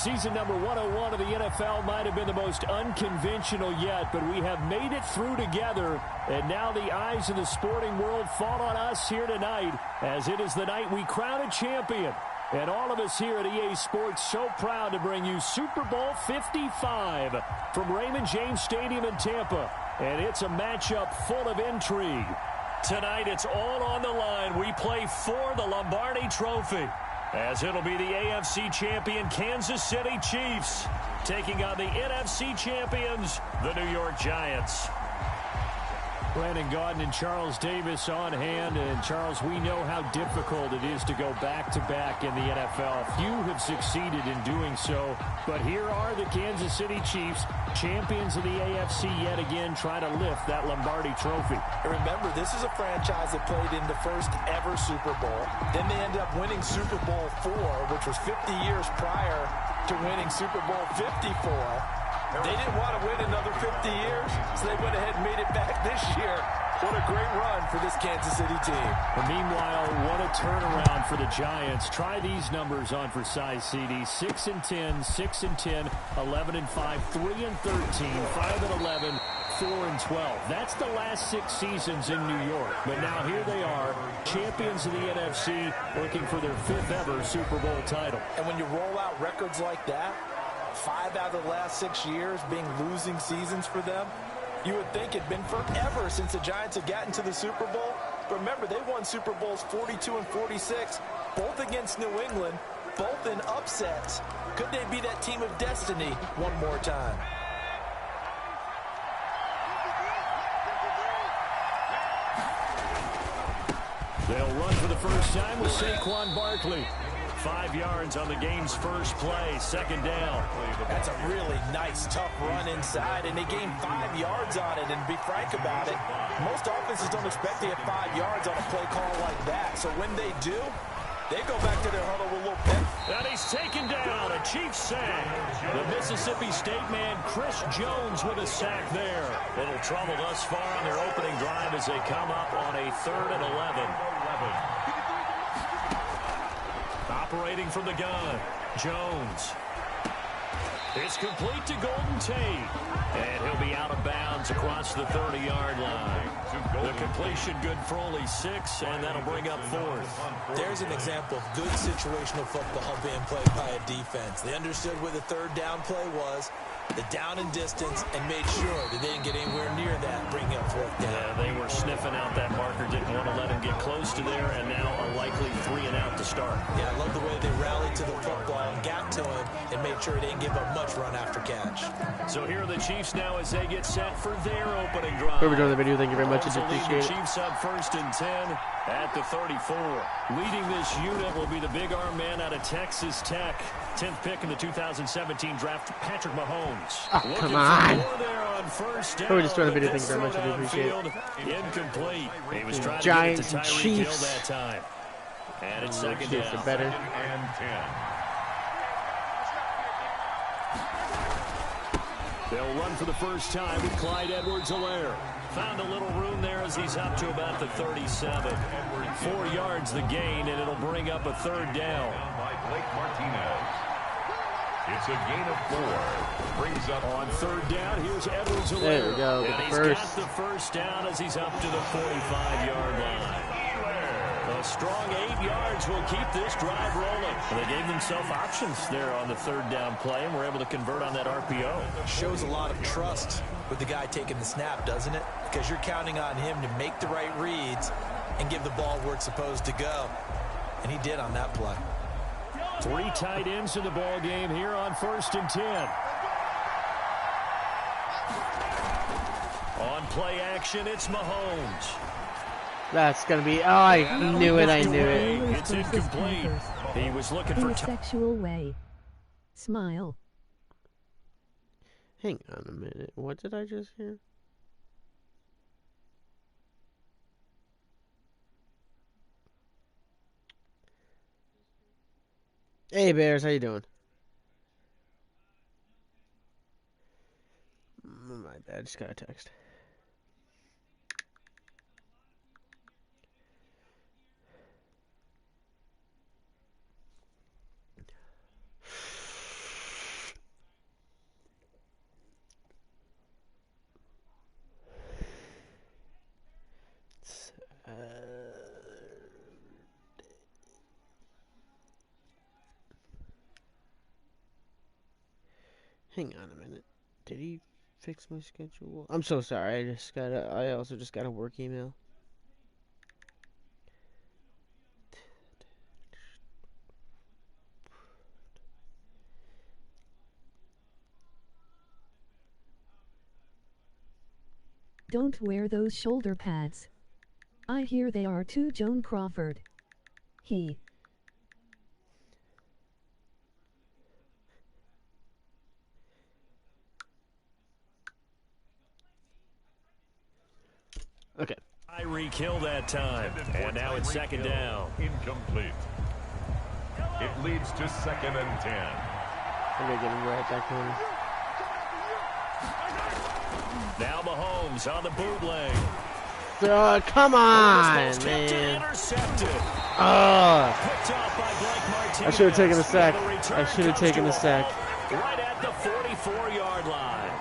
Season number 101 of the NFL might have been the most unconventional yet, but we have made it through together, and now the eyes of the sporting world fall on us here tonight, as it is the night we crown a champion. And all of us here at EA Sports so proud to bring you Super Bowl 55 from Raymond James Stadium in Tampa. And it's a matchup full of intrigue. Tonight it's all on the line. We play for the Lombardi Trophy, as it'll be the AFC champion Kansas City Chiefs taking on the NFC champions, the New York Giants. Brandon Gaudin and Charles Davis on hand. And, Charles, we know how difficult it is to go back-to-back in the NFL. Few have succeeded in doing so. But here are the Kansas City Chiefs, champions of the AFC yet again, trying to lift that Lombardi Trophy. Remember, this is a franchise that played in the first ever Super Bowl. Then they ended up winning Super Bowl IV, which was 50 years prior to winning Super Bowl 54. They didn't want to win another 50 years, so they went ahead and made it back this year. What a great run for this Kansas City team. And meanwhile, what a turnaround for the Giants. Try these numbers on for size CD. 6-10, 6-10, 11-5, 3-13, 5-11, 4-12. That's the last 6 seasons in New York. But now here they are, champions of the NFC, looking for their 5th ever Super Bowl title. And when you roll out records like that, 5 out of the last 6 years being losing seasons for them, you would think it'd been forever since the Giants had gotten to the Super Bowl. But remember, they won Super Bowls 42 and 46, both against New England, both in upsets. Could they be that team of destiny one more time? They'll run for the first time with Saquon Barkley. 5 yards on the game's first play, 2nd down. That's a really nice, tough run inside, and they gained 5 yards on it. And to be frank about it, most offenses don't expect to get 5 yards on a play call like that. So when they do, they go back to their huddle with a little pep. And he's taken down, a Chiefs sack. The Mississippi State man, Chris Jones, with a sack there. Little trouble thus far on their opening drive as they come up on a 3rd and 11. Operating from the gun, Jones. It's complete to Golden Tate. And he'll be out of bounds across the 30-yard line. The completion good for only 6, and that'll bring up 4th. There's an example of good situational football being played by a defense. They understood where the 3rd down play was, the down and distance, and made sure that they didn't get anywhere near that, bringing up 4th down. Yeah, they were sniffing out that marker, didn't want to let him get close to there, and now a likely 3 and out to start. Yeah, I love the way they rallied to the football and got to him and made sure they didn't give up much run after catch. So here are the Chiefs now as they get set for their opening drive. Whoever joined the video, thank you very much. I appreciate it. Chiefs up 1st and 10 at the 34. Leading this unit will be the big arm man out of Texas Tech. 10th pick in the 2017 draft, Patrick Mahomes. Oh, come on. Whoever just joined the video, thank you very much. I do appreciate it. Incomplete. He was trying Giants to get to and Tyreek Hill Chiefs. that time. And it's 2nd Chiefs down. are better. And 10. They'll run for the first time with Clyde Edwards-Helaire. Found a little room there as he's up to about the 37. 4 yards the gain, and it'll bring up a 3rd down. By Blake Martinez. It's a gain of 4. Brings up on 3rd down. Here's Edwards-Helaire. There we go. And he's got the first down as he's up to the 45-yard line. A strong 8 yards will keep this drive rolling. And they gave themselves options there on the 3rd down play, and were able to convert on that RPO. Shows a lot of trust with the guy taking the snap, doesn't it? Because you're counting on him to make the right reads and give the ball where it's supposed to go. And he did on that play. 3 tight ends in the ball game here on 1st and 10. On play action, it's Mahomes. That's going to be... Oh, I knew it. I knew it. It's incomplete. He was looking for... In a sexual way. Smile. Hang on a minute. What did I just hear? Hey, Bears. How you doing? My bad. I just got a text. Hang on a minute. Did he fix my schedule? I'm so sorry. I also just got a work email. Don't wear those shoulder pads. I hear they are too Joan Crawford. He. Okay. Tyree killed that time. And now it's second down. Incomplete. It leads to 2nd and 10. I'm going to get him right back to him. Now Mahomes on the bootleg. Come on, man. Intercepted. Oh. Picked off by Blake Martinez. I should have taken a sack. I should have taken a sack. Right at the 44-yard line.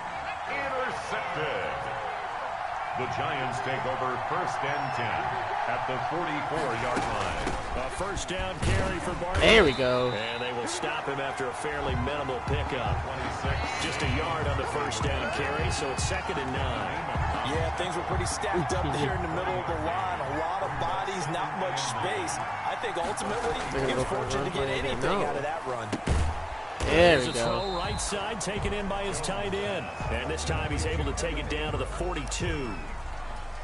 Intercepted. The Giants take over 1st and 10 at the 44-yard line. A first down carry for Barkley. There we go. And they will stop him after a fairly minimal pickup. 26. Just a yard on the first down carry, so it's 2nd and 9. Yeah, things were pretty stacked up here in the middle of the line. A lot of bodies, not much space. I think ultimately he was fortunate to get anything out of that run. There we There's a go. throw right side taken in by his tight end. And this time he's able to take it down to the 42.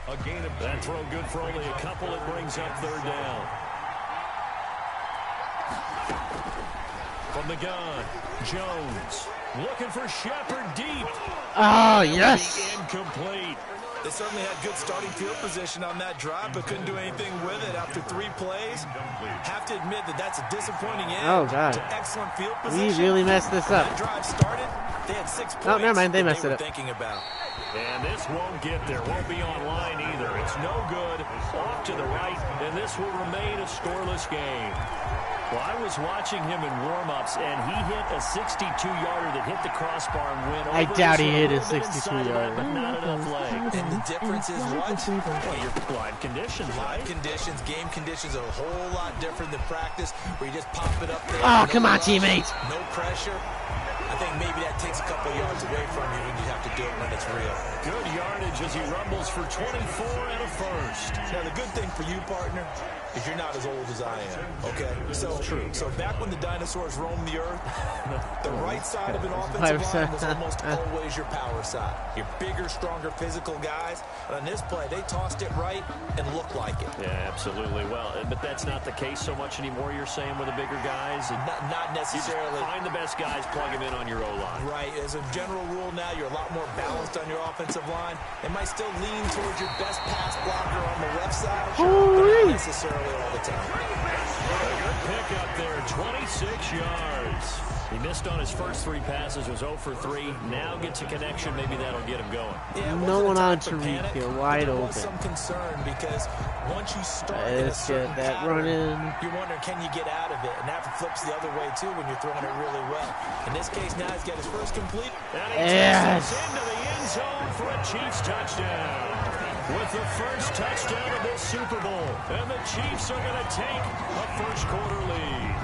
A gain of That throw good for only a couple. It brings up 3rd down. From the gun, Jones looking for Shepard deep. Oh, yes. Incomplete. They certainly had good starting field position on that drive, but couldn't do anything with it after 3 plays. Have to admit that that's a disappointing end to excellent field position. We really messed this up. That drive started, they had 6 points. Oh, never mind. They messed it up. Thinking about. And this won't get there. Won't be online either. It's no good. Off to the right, and this will remain a scoreless game. Well, I was watching him in warm-ups, and he hit a 62-yarder that hit the crossbar and went over. I doubt he hit a 62-yarder. But not enough leg. And the difference is what? Well, your live conditions, right? Live conditions, game conditions are a whole lot different than practice, where you just pop it up there. Oh, no come on, rush, teammate. No pressure. I think maybe that takes a couple yards away from you when you have to do it when it's real. Good yardage as he rumbles for 24 and a first. Now, the good thing for you, partner, is you're not as old as I am, okay? So back when the dinosaurs roamed the earth, the right side of an offensive line was almost always your power side. Your bigger, stronger, physical guys. But on this play, they tossed it right and looked like it. Yeah, absolutely. Well, but that's not the case so much anymore, you're saying, with the bigger guys? Not necessarily. You find the best guys, plug them in on your O-line. Right. As a general rule now, you're a lot more balanced on your offensive line. They might still lean towards your best pass blocker on the left side, but not necessarily all the time. Good pick up there, 26 yards. He missed on his first 3 passes, was 0 for 3. Now gets a connection. Maybe that'll get him going. Yeah, no one on Tariq here, wide open. Some concern because once you start Let's get that running. You're wondering, can you get out of it? And that flips the other way, too, when you're throwing it really well. In this case, now he's got his first complete. And he takes it into the end zone for a Chiefs touchdown. With the first touchdown of this Super Bowl. And the Chiefs are going to take a first-quarter lead.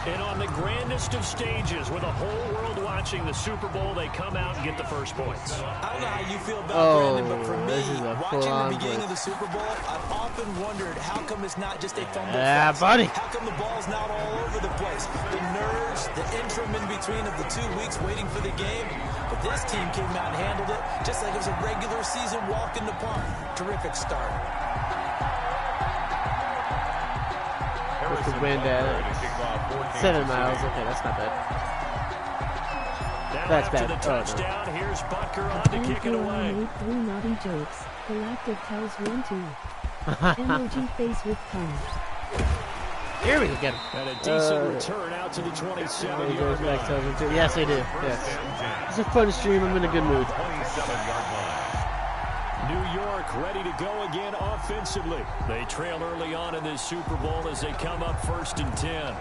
And on the grandest of stages, with the whole world watching the Super Bowl, they come out and get the first points. I don't know how you feel about Brandon, but for me, watching the beginning of the Super Bowl, I've often wondered how come it's not just a fumble fest? Buddy. How come the ball's not all over the place? The nerves, the interim in between of the 2 weeks waiting for the game. But this team came out and handled it just like it was a regular season walk in the park. Terrific start. With the wind at 7 miles. Okay, that's not bad. Now that's after bad. The touchdown, here's Butker on to kick it away. 3 naughty jokes. Galactic tells 1-2. Emoji face with tongue. Here we go. Get him. And a decent return out to the 27-yard line. Yes, I do. Yes. It's a fun stream. I'm in a good mood. 27-yard line. New York ready to go again offensively. They trail early on in this Super Bowl as they come up 1st and 10.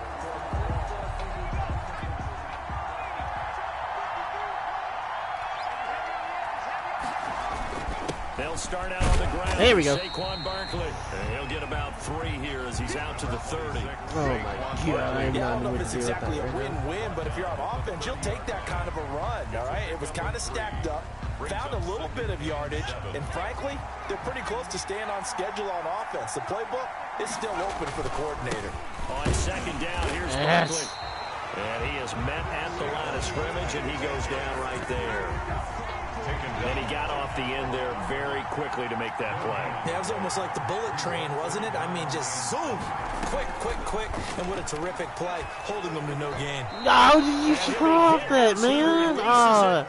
They'll start out on the ground. There we go. Saquon Barkley. And he'll get about 3 here as he's out to the 30. Oh my God! I I don't know know if it's exactly a win-win, but if you're on offense, you'll take that kind of a run, all right? It was kind of stacked up, found a little bit of yardage, and frankly, they're pretty close to staying on schedule on offense. The playbook is still open for the coordinator. On second down, here's Barkley. And he is met at the line of scrimmage, and he goes down right there. And he got off the end there very quickly to make that play. Yeah, it was almost like the bullet train, wasn't it? I mean, just zoom. Quick. And what a terrific play, holding them to no gain. How did you throw off that, man? Oh,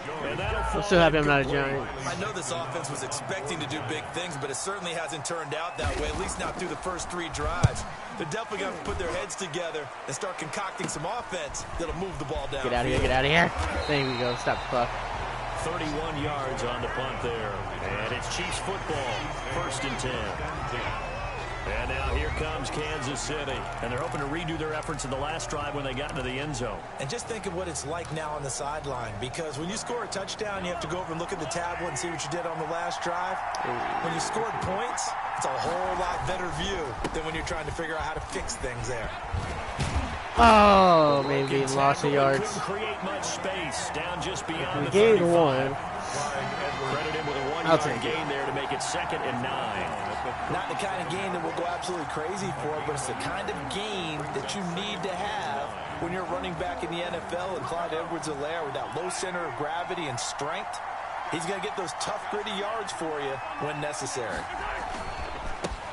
I'm so happy I'm not a Giant. I know this offense was expecting to do big things, but it certainly hasn't turned out that way, at least not through the first 3 drives. They're definitely going to put their heads together and start concocting some offense that'll move the ball down. Get out of here, get out of here. There we go, stop the clock. 31 yards on the punt there. And it's Chiefs football, 1st and 10. And now here comes Kansas City. And they're hoping to redo their efforts in the last drive when they got into the end zone. And just think of what it's like now on the sideline, because when you score a touchdown, you have to go over and look at the tablet and see what you did on the last drive. When you scored points, it's a whole lot better view than when you're trying to figure out how to fix things there. Oh, maybe lots of yards. Couldn't create much space down just beyond the gained 35. one. Credit him with a I'll 1-yard take gain there to make it 2nd and 9. Not the kind of gain that we'll go absolutely crazy for, but it's the kind of gain that you need to have when you're running back in the NFL. And Clyde Edwards-Helaire, with that low center of gravity and strength, he's going to get those tough, gritty yards for you when necessary.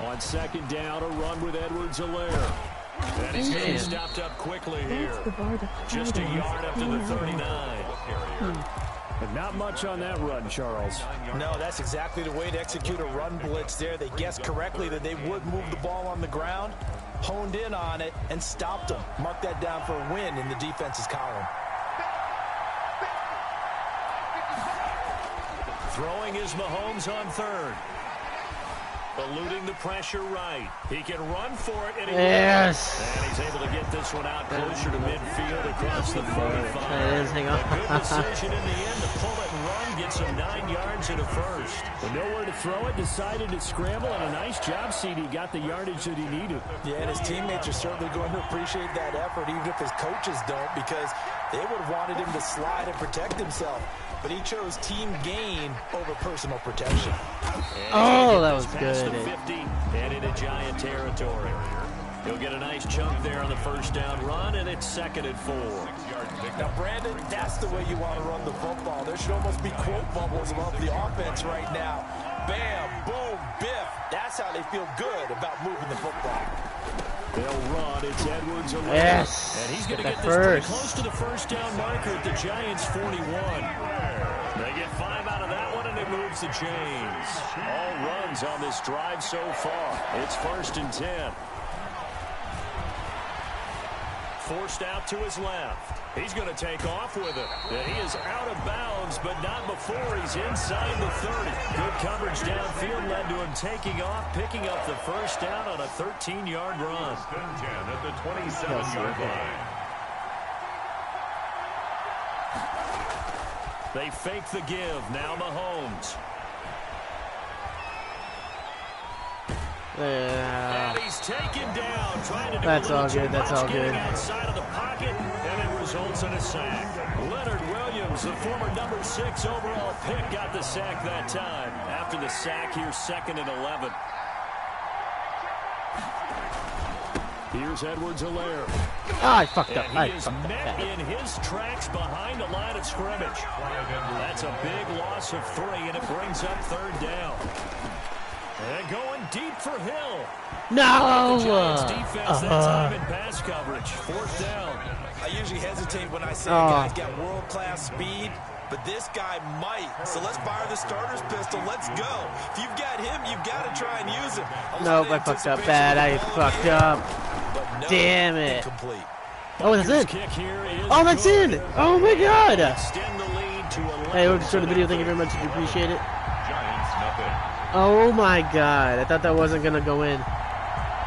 On second down, a run with Edwards-Helaire. And he's going to be stopped up quickly here. Just a yard up to the 39. But not much on that run, Charles. No, that's exactly the way to execute a run blitz there. They guessed correctly that they would move the ball on the ground, honed in on it, and stopped them. Mark that down for a win in the defense's column. Throwing is Mahomes on 3rd. Eluding the pressure right. He can run for it. And he's able to get this one out closer to midfield across the 45. Good decision in the end to pull it and run. Get some 9 yards and a first. With nowhere to throw it, decided to scramble, and a nice job, CD. Got the yardage that he needed. Yeah, and his teammates are certainly going to appreciate that effort, even if his coaches don't, because they would have wanted him to slide and protect himself. But he chose team gain over personal protection. Oh, that was good. The 50 and into Giant territory. He'll get a nice chunk there on the first down run, and it's 2nd and 4. Now, Brandon, that's the way you want to run the football. There should almost be quote bubbles about the offense right now. Bam, boom, biff. That's how they feel good about moving the football. They'll run. It's Edwards-Helaire. Yes. And he's going to get this pretty close to the first down marker at the Giants' 41. They get 5 out of that one, and it moves the chains. All runs on this drive so far. It's 1st and 10. Forced out to his left. He's going to take off with it. And he is out of bounds, but not before he's inside the 30. Good coverage downfield led to him taking off, picking up the first down on a 13-yard run. 10 at the 27-yard line. They fake the give. Now Mahomes. And he's taken down, trying to do that's all good. That's all good. Outside of the pocket, and it results in a sack. Leonard Williams, the former number 6 overall pick, got the sack that time. After the sack, here's 2nd and 11. Here's Edwards-Helaire. I fucked up. And he is met in his tracks behind the line of scrimmage. That's a big loss of 3, and it brings up 3rd down. And going deep for Hill. No! The Giants defense that time in pass coverage. 4th down. I usually hesitate when I say a guy's got world-class speed, but this guy might. So let's fire the starter's pistol. Let's go. If you've got him, you've got to try and use him. Nope, I fucked up bad. I fucked up. No, damn it. Incomplete. Oh, that's in. Oh, that's in. Oh, my God. Hey, we'll just show the video. Thank you very much. We appreciate it. Giants, nothing. Oh, my God. I thought that wasn't going to go in.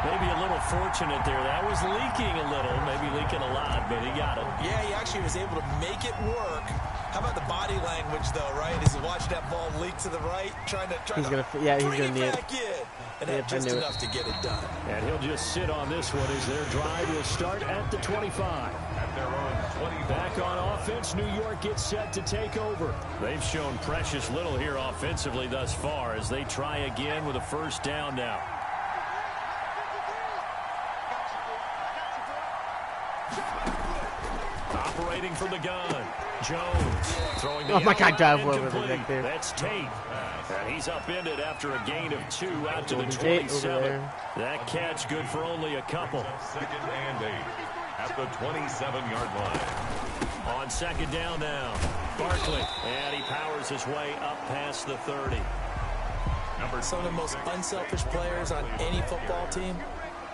Maybe a little fortunate there. That was leaking a little, maybe leaking a lot, but he got it. Yeah, he actually was able to make it work. How about the body language, though, right? As he watched that ball leak to the right, trying to he's gonna need it. Back in. And had just enough to get it done. And he'll just sit on this one as their drive will start at the 25. At their own 20. Back on offense, New York gets set to take over. They've shown precious little here offensively thus far as they try again with a first down now. Operating from the gun, Jones throwing the my God, dive over the neck there. That's Tate. And he's upended after a gain of 2 out to the 27. That catch good for only a couple. 2nd and 8 at the 27-yard line. On second down now, Barkley, and he powers his way up past the 30. Some of the most unselfish players on any football team,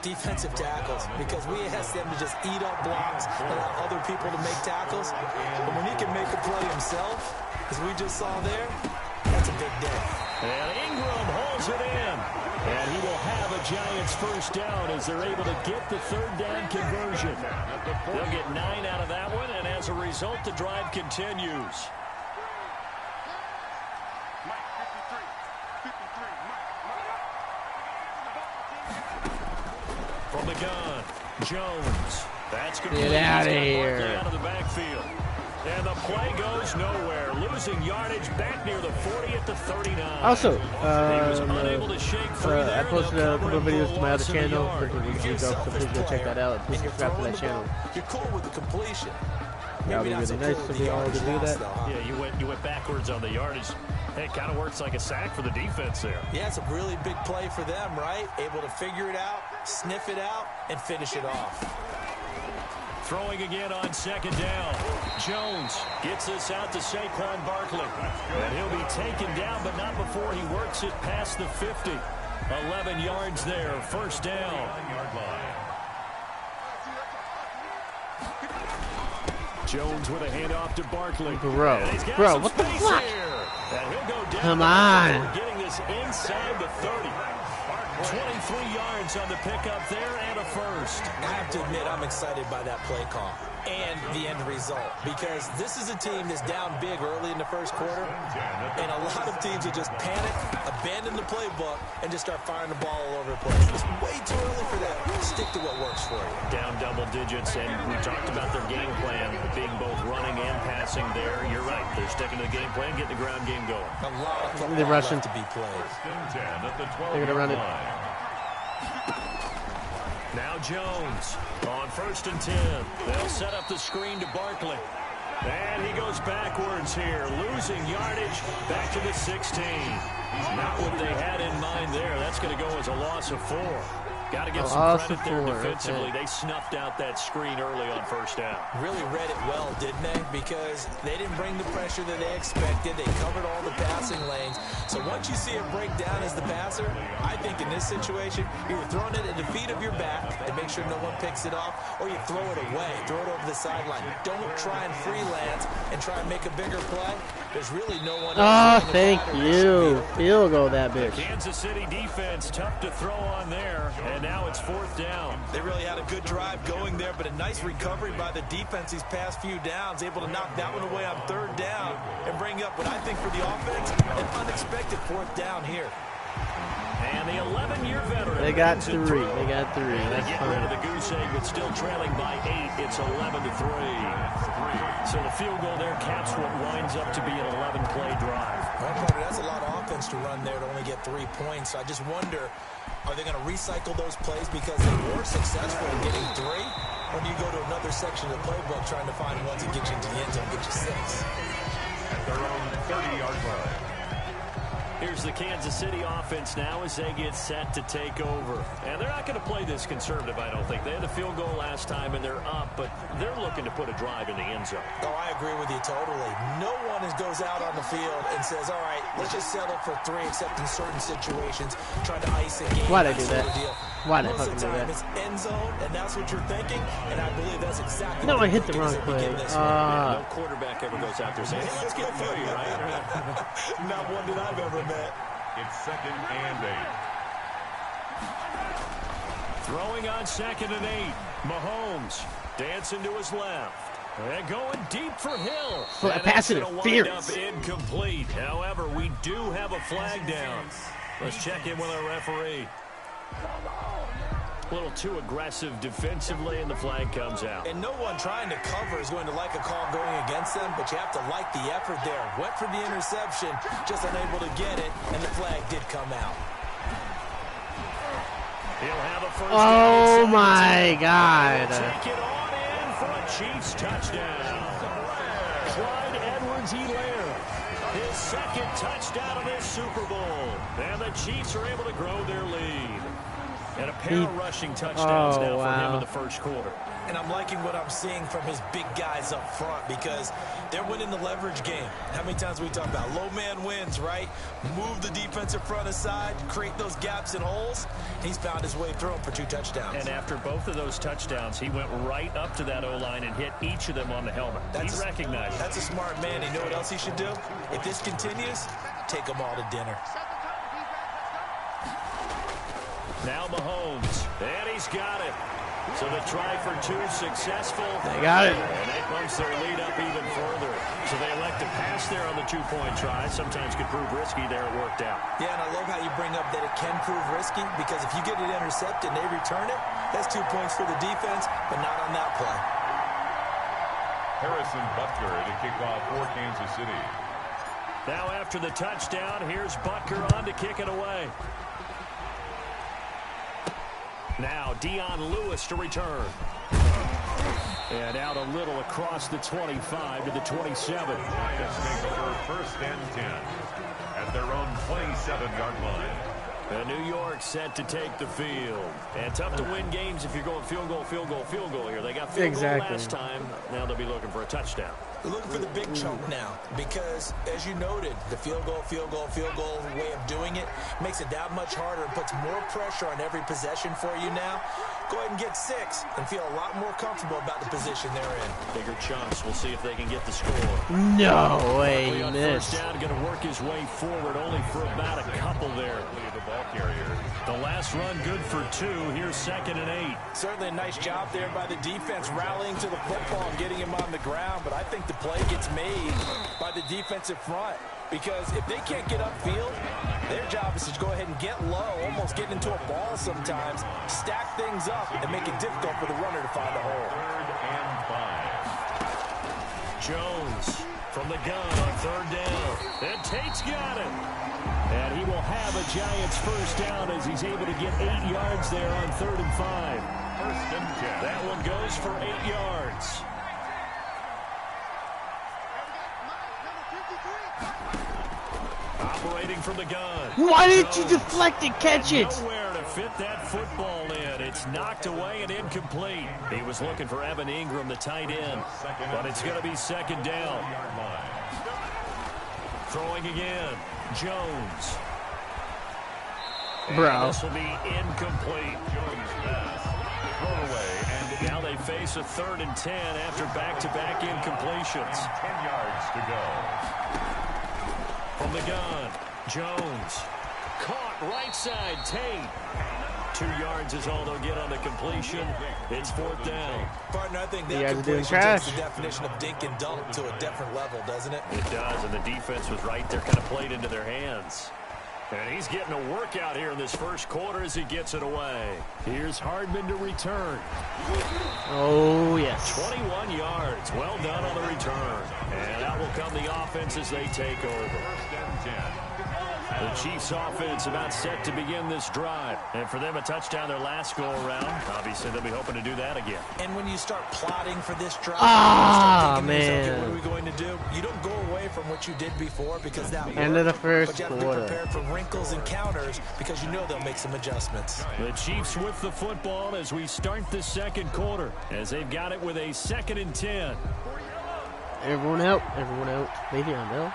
defensive tackles, because we ask them to just eat up blocks, allow other people to make tackles. But when he can make a play himself, as we just saw there, that's a big day. And Ingram holds it in. And he will have a Giants first down as they're able to get the third down conversion. They'll get 9 out of that one, and as a result, the drive continues. From the gun, Jones. That's good. Get out of here. Out of the backfield. And the play goes nowhere. Losing yardage back near the 40 at the 39. Also, he was unable to shake free there. I posted a couple of videos to my other channel. So please go check that out. Please subscribe to that channel. You're cool with the completion. That would be really nice if we all could do that. Yeah, you went backwards on the yardage. It kind of works like a sack for the defense there. Yeah, it's a really big play for them, right? Able to figure it out, sniff it out, and finish it off. Throwing again on second down. Jones gets this out to Saquon Barkley. And he'll be taken down, but not before he works it past the 50. 11 yards there, first down. Jones with a handoff to Barkley. Bro, what the fuck? And he'll go down. Come on. Getting this inside the 30. 23 yards on the pickup there and a first. I have to admit, I'm excited by that play call and the end result, because this is a team that's down big early in the first quarter, and a lot of teams will just panic, abandon the playbook, and just start firing the ball all over the place. It's way too early for that. Stick to what works for you. Down double digits, and we talked about their game plan being both running and passing there. You're right. They're sticking to the game plan, getting the ground game going. A lot of football left to be played. They're going to run it. Now Jones on 1st and 10. They'll set up the screen to Barkley. And he goes backwards here, losing yardage back to the 16. Not what they had in mind there. That's going to go as a loss of 4. Got to give some credit there defensively. Okay. They snuffed out that screen early on first down. Really read it well, didn't they? Because they didn't bring the pressure that they expected. They covered all the passing lanes. So once you see it break down as the passer, I think in this situation, you're throwing it at the feet of your back to make sure no one picks it off, or you throw it away, throw it over the sideline. Don't try and freelance and try and make a bigger play. There's really no one else. Oh, thank you. Field goal, that bitch. The Kansas City defense, tough to throw on there. And now it's 4th down. They really had a good drive going there, but a nice recovery by the defense these past few downs, able to knock that one away on 3rd down and bring up what I think for the offense, an unexpected 4th down here. And the 11-year veteran. They got 3. They got 3. That's get rid of the goose egg, but still trailing by 8. It's 11-3. So the field goal there caps what winds up to be an 11-play drive. Well, that's a lot of offense to run there to only get 3 points. So I just wonder, are they going to recycle those plays because they were successful in getting 3? Or do you go to another section of the playbook trying to find ones that get you into the end zone, get you 6? At their own 30-yard line. Here's the Kansas City offense now as they get set to take over. And they're not going to play this conservative, I don't think. They had a field goal last time, and they're up, but they're looking to put a drive in the end zone. Oh, I agree with you totally. No one goes out on the field and says, all right, let's just settle for 3, except in certain situations, trying to ice a game. Why'd I do that? Why'd I Most fucking of do the time, that? it's end zone, and that's what you're thinking, and I believe that's exactly No, what I hit the wrong play. No quarterback ever goes out there saying, hey, let's get 3, right? Not one that I've ever met. It's 2nd and 8. Throwing on 2nd and 8. Mahomes dancing to his left. And going deep for Hill. Pass interference. Incomplete. However, we do have a flag down. Let's check in with our referee. A little too aggressive defensively, and the flag comes out. And no one trying to cover is going to like a call going against them, but you have to like the effort there. Went for the interception, just unable to get it, and the flag did come out. He'll have a first oh, my God. Take it on in for a Chiefs touchdown. Clyde Edwards-Helaire, his 2nd touchdown of this Super Bowl. And the Chiefs are able to grow their lead. And a pair of rushing touchdowns now for him in the first quarter. And I'm liking what I'm seeing from his big guys up front because they're winning the leverage game. How many times we talk about low man wins, right? Move the defensive front aside, create those gaps and holes. He's found his way through them for 2 touchdowns. And after both of those touchdowns, he went right up to that O-line and hit each of them on the helmet. He recognized it. That's a smart man. You know what else he should do? If this continues, take them all to dinner. Now Mahomes, and he's got it. So the try for 2 successful. They got it. And that bumps their lead up even further. So they elect to pass there on the 2-point try. Sometimes could prove risky. There it worked out. Yeah, and I love how you bring up that it can prove risky because if you get it intercepted and they return it, that's 2 points for the defense, but not on that play. Harrison Butker to kick off for Kansas City. Now after the touchdown, here's Butker on to kick it away. Now Dion Lewis to return. And out a little across the 25 to the 27. Giants take over 1st and 10 at their own 27-yard line. And New York set to take the field. And tough to win games if you're going field goal here. They got field goal last time. Now they'll be looking for a touchdown. They're looking for the big chunk now because, as you noted, the field goal way of doing it makes it that much harder and puts more pressure on every possession for you now. Go ahead and get 6 and feel a lot more comfortable about the position they're in. Bigger chunks. We'll see if they can get the score. No way, he missed. missed. First down, going to work his way forward only for about a couple there. The ball carrier. The last run good for 2. Here's 2nd and 8. Certainly a nice job there by the defense rallying to the football and getting him on the ground, but I think the play gets made by the defensive front because if they can't get upfield, their job is to go ahead and get low, almost get into a ball sometimes, stack things up, and make it difficult for the runner to find a hole. 3rd and 5. Jones from the gun on 3rd down. And Tate's got it. And he will have a Giants first down as he's able to get 8 yards there on 3rd and 5. 1st and 10. That one goes for 8 yards. Operating from the gun. Why didn't you deflect and catch it? Nowhere to fit that football in. It's knocked away and incomplete. He was looking for Evan Ingram, the tight end, but it's going to be 2nd down. Throwing again. Jones. Bro. This will be incomplete. Jones pass. Thrown away. And Now they face a 3rd and 10 after back-to-back incompletions. 10 yards to go. From the gun, Jones. Caught right side, Tate. 2 yards is all they'll get on the completion. It's 4th down. Partner, I think You that guys are doing completion takes trash. the definition of dink and dunk to a different level, doesn't it? It does, and the defense was right there, kind of played into their hands. And he's getting a workout here in this first quarter as he gets it away. Here's Hardman to return. Oh, yes. 21 yards. Well done on the return. And out will come the offense as they take over. 1st and 10. The Chiefs offense about set to begin this drive. And for them, a touchdown their last go-around. Obviously, they'll be hoping to do that again. And when you start plotting for this drive, man. what are we going to do? You don't go away from what you did before because that worked. End of the first but you have to quarter. be prepared for wrinkles and counters because you know they'll make some adjustments. The Chiefs with the football as we start the second quarter, as they've got it with a 2nd and 10. Everyone out. Everyone out. Le'Veon Bell.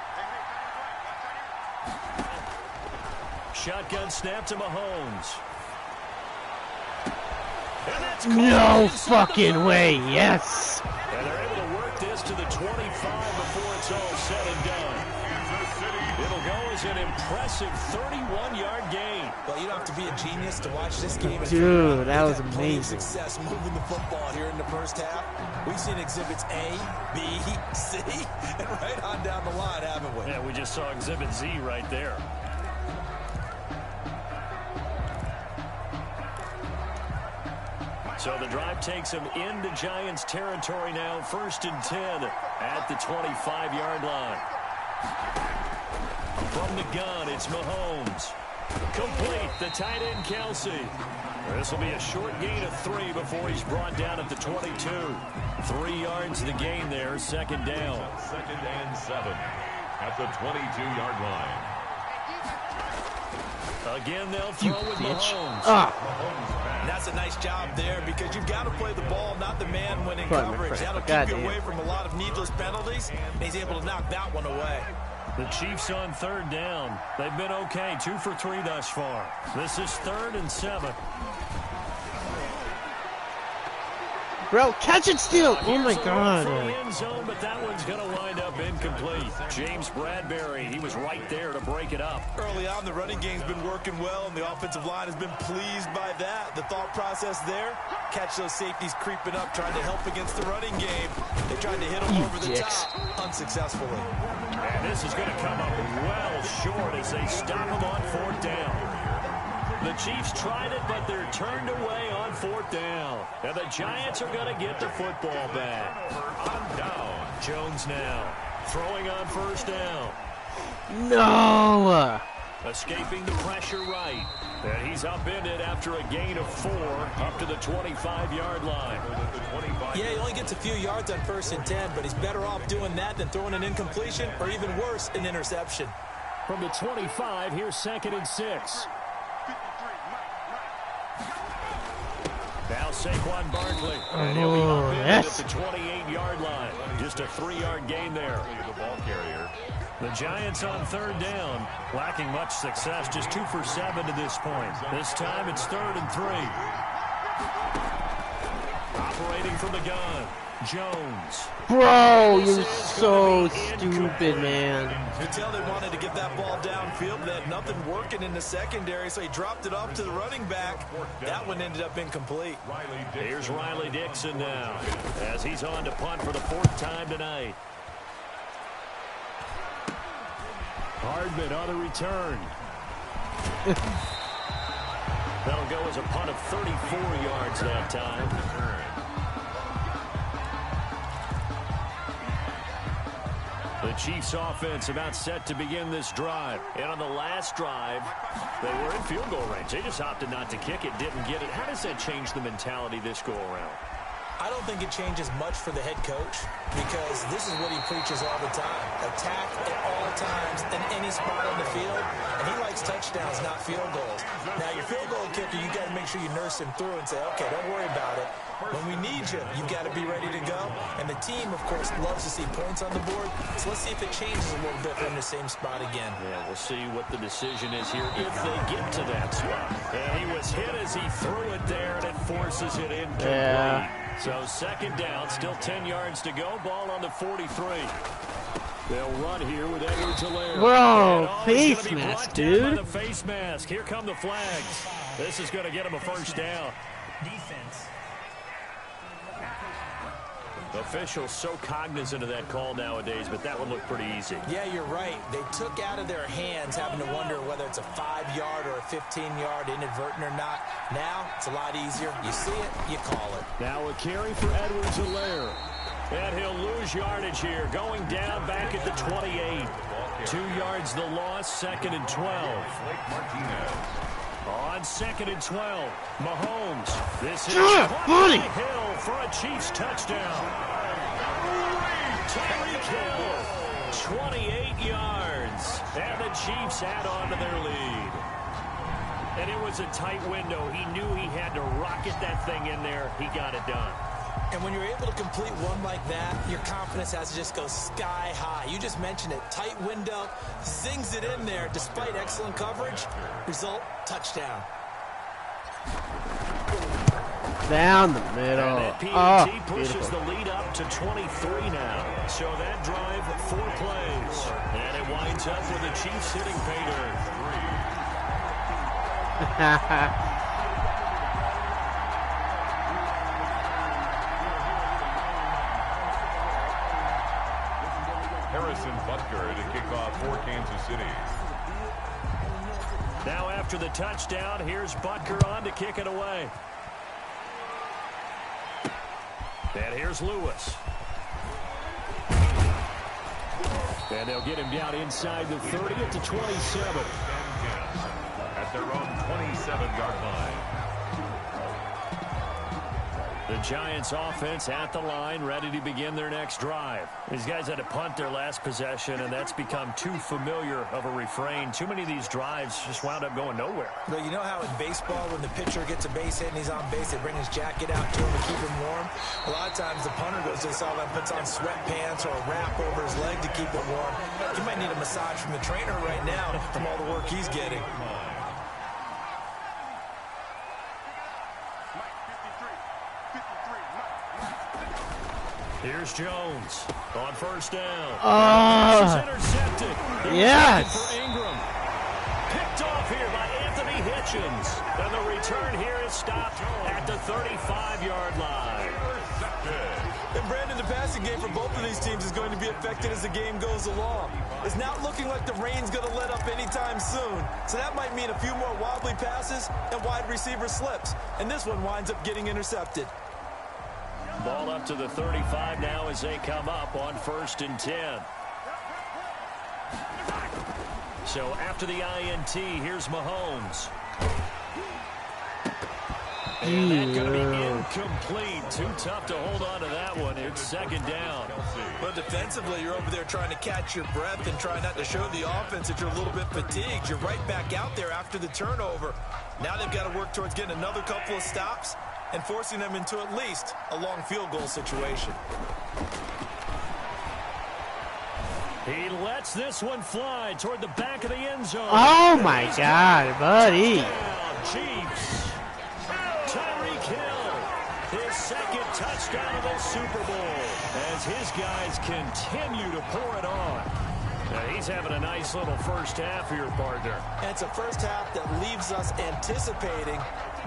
Shotgun snap to Mahomes. No fucking way. Yes. And they're able to work this to the 25 before it's all said and done. It'll go as an impressive 31-yard gain. Well, you don't have to be a genius to watch this game. Dude, that was plenty of amazing. success moving the football here in the first half. We've seen exhibits A, B, C, and right on down the line, haven't we? Yeah, we just saw exhibit Z right there. So the drive takes him into Giants territory now. 1st and 10 at the 25-yard line. From the gun, it's Mahomes. Complete, the tight end, Kelsey. This will be a short gain of 3 before he's brought down at the 22. 3 yards the gain there, 2nd down. 2nd and 7 at the 22-yard line. Again, they'll throw with Mahomes. And that's a nice job there because you've got to play the ball, not the man when in coverage. That'll keep you away from a lot of needless penalties. And he's able to knock that one away. The Chiefs on 3rd down. They've been okay, 2 for 3 thus far. This is 3rd and 7. Bro, catch it still. Oh my God. For the end zone, but that one's going to wind up incomplete. James Bradbury, he was right there to break it up. Early on, the running game's been working well, and the offensive line has been pleased by that. The thought process there, catch those safeties creeping up, trying to help against the running game. They tried to hit them over the top, unsuccessfully. And this is going to come up well short as they stop him on 4th down. The Chiefs tried it, but they're turned away on 4th down. And the Giants are going to get the football back. On down. Jones now throwing on 1st down. No. Escaping the pressure right. And he's upended after a gain of 4 up to the 25-yard line. Yeah, he only gets a few yards on 1st and 10, but he's better off doing that than throwing an incompletion or even worse, an interception. From the 25, here's 2nd and 6. Now Saquon Barkley. And he'll be upended at the 28-yard line. Just a 3-yard gain there. The ball carrier. The Giants on 3rd down, lacking much success, just 2 for 7 to this point. This time it's 3rd and 3. Operating from the gun, Jones. Bro, you're so stupid, man. You can tell they wanted to get that ball downfield. They had nothing working in the secondary, so he dropped it off to the running back. That one ended up incomplete. Here's Riley Dixon now, as he's on to punt for the 4th time tonight. Hardman on the return. That'll go as a punt of 34 yards that time. The Chiefs offense about set to begin this drive. And on the last drive, they were in field goal range. They just opted not to kick it, didn't get it. How does that change the mentality this go around? I don't think it changes much for the head coach because this is what he preaches all the time. Attack at all times in any spot on the field. And he likes touchdowns, not field goals. Now, your field goal kicker, you got to make sure you nurse him through and say, okay, don't worry about it. When we need you, you got to be ready to go. And the team, of course, loves to see points on the board. So let's see if it changes a little bit. They're in the same spot again. Yeah, we'll see what the decision is here if they get to that spot. And he was hit as he threw it there, and it forces it incomplete. Yeah. So 2nd down, still 10 yards to go. Ball on the 43. They'll run here with Edwards-Helaire. Bro, face mask, dude. The face mask. Here come the flags. This is going to get him a 1st down. Defense. Officials so cognizant of that call nowadays, but that one looked pretty easy. Yeah, you're right. They took out of their hands having to wonder whether it's a 5-yard or a 15-yard inadvertent or not. Now, it's a lot easier. You see it, you call it. Now a carry for Edwards-Helaire. And he'll lose yardage here, going down back at the 28. 2 yards the loss, 2nd and 12. On 2nd and 12, Mahomes. This is Hill for a Chiefs touchdown. Tyreek Hill, 28 yards. And the Chiefs add on to their lead. And it was a tight window. He knew he had to rocket that thing in there. He got it done. And when you're able to complete one like that, your confidence has to just go sky high. You just mentioned it. Tight window, zings it in there despite excellent coverage. Result, touchdown. Down the middle. And that PAT pushes the lead up to 23 now. So that drive, 4 plays. And it winds lines up with the Chiefs hitting pay dirt. Harrison Butker to kick off for Kansas City. Now after the touchdown, here's Butker on to kick it away. And here's Lewis. And they'll get him down inside the 30 at the 27. At their own 27-yard line. The Giants offense at the line, ready to begin their next drive. These guys had to punt their last possession, and that's become too familiar of a refrain. Too many of these drives just wound up going nowhere. Well, you know how in baseball, when the pitcher gets a base hit and he's on base, they bring his jacket out to him to keep him warm? A lot of times the punter goes to the sideline, puts on sweatpants or a wrap over his leg to keep it warm. He might need a massage from the trainer right now from all the work he's getting. Here's Jones on first down. Oh, intercepted. Yes. For Ingram. Picked off here by Anthony Hitchens. And the return here is stopped at the 35-yard line. And Brandon, the passing game for both of these teams is going to be affected as the game goes along. It's not looking like the rain's going to let up anytime soon. So that might mean a few more wobbly passes and wide receiver slips. And this one winds up getting intercepted. Ball up to the 35 now as they come up on 1st and 10. So after the INT, here's Mahomes. And that's going to be incomplete. Too tough to hold on to that one. It's 2nd down. But defensively, you're over there trying to catch your breath and try not to show the offense that you're a little bit fatigued. You're right back out there after the turnover. Now they've got to work towards getting another couple of stops and forcing them into at least a long field goal situation. He lets this one fly toward the back of the end zone. Oh my God, buddy. Chiefs. Tyreek Hill, his 2nd touchdown of the Super Bowl as his guys continue to pour it on. Now he's having a nice little first half here, partner. And it's a first half that leaves us anticipating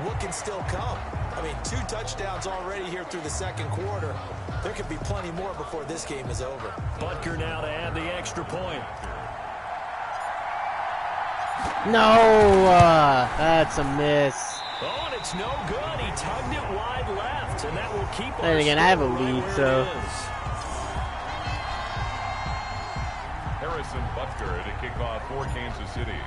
what can still come. I mean, 2 touchdowns already here through the 2nd quarter. There could be plenty more before this game is over. Butker now to add the extra point. No, that's a miss. Oh, and it's no good. He tugged it wide left, and that will keep And again, I have a lead, so. Harrison Butker to kick off for Kansas City.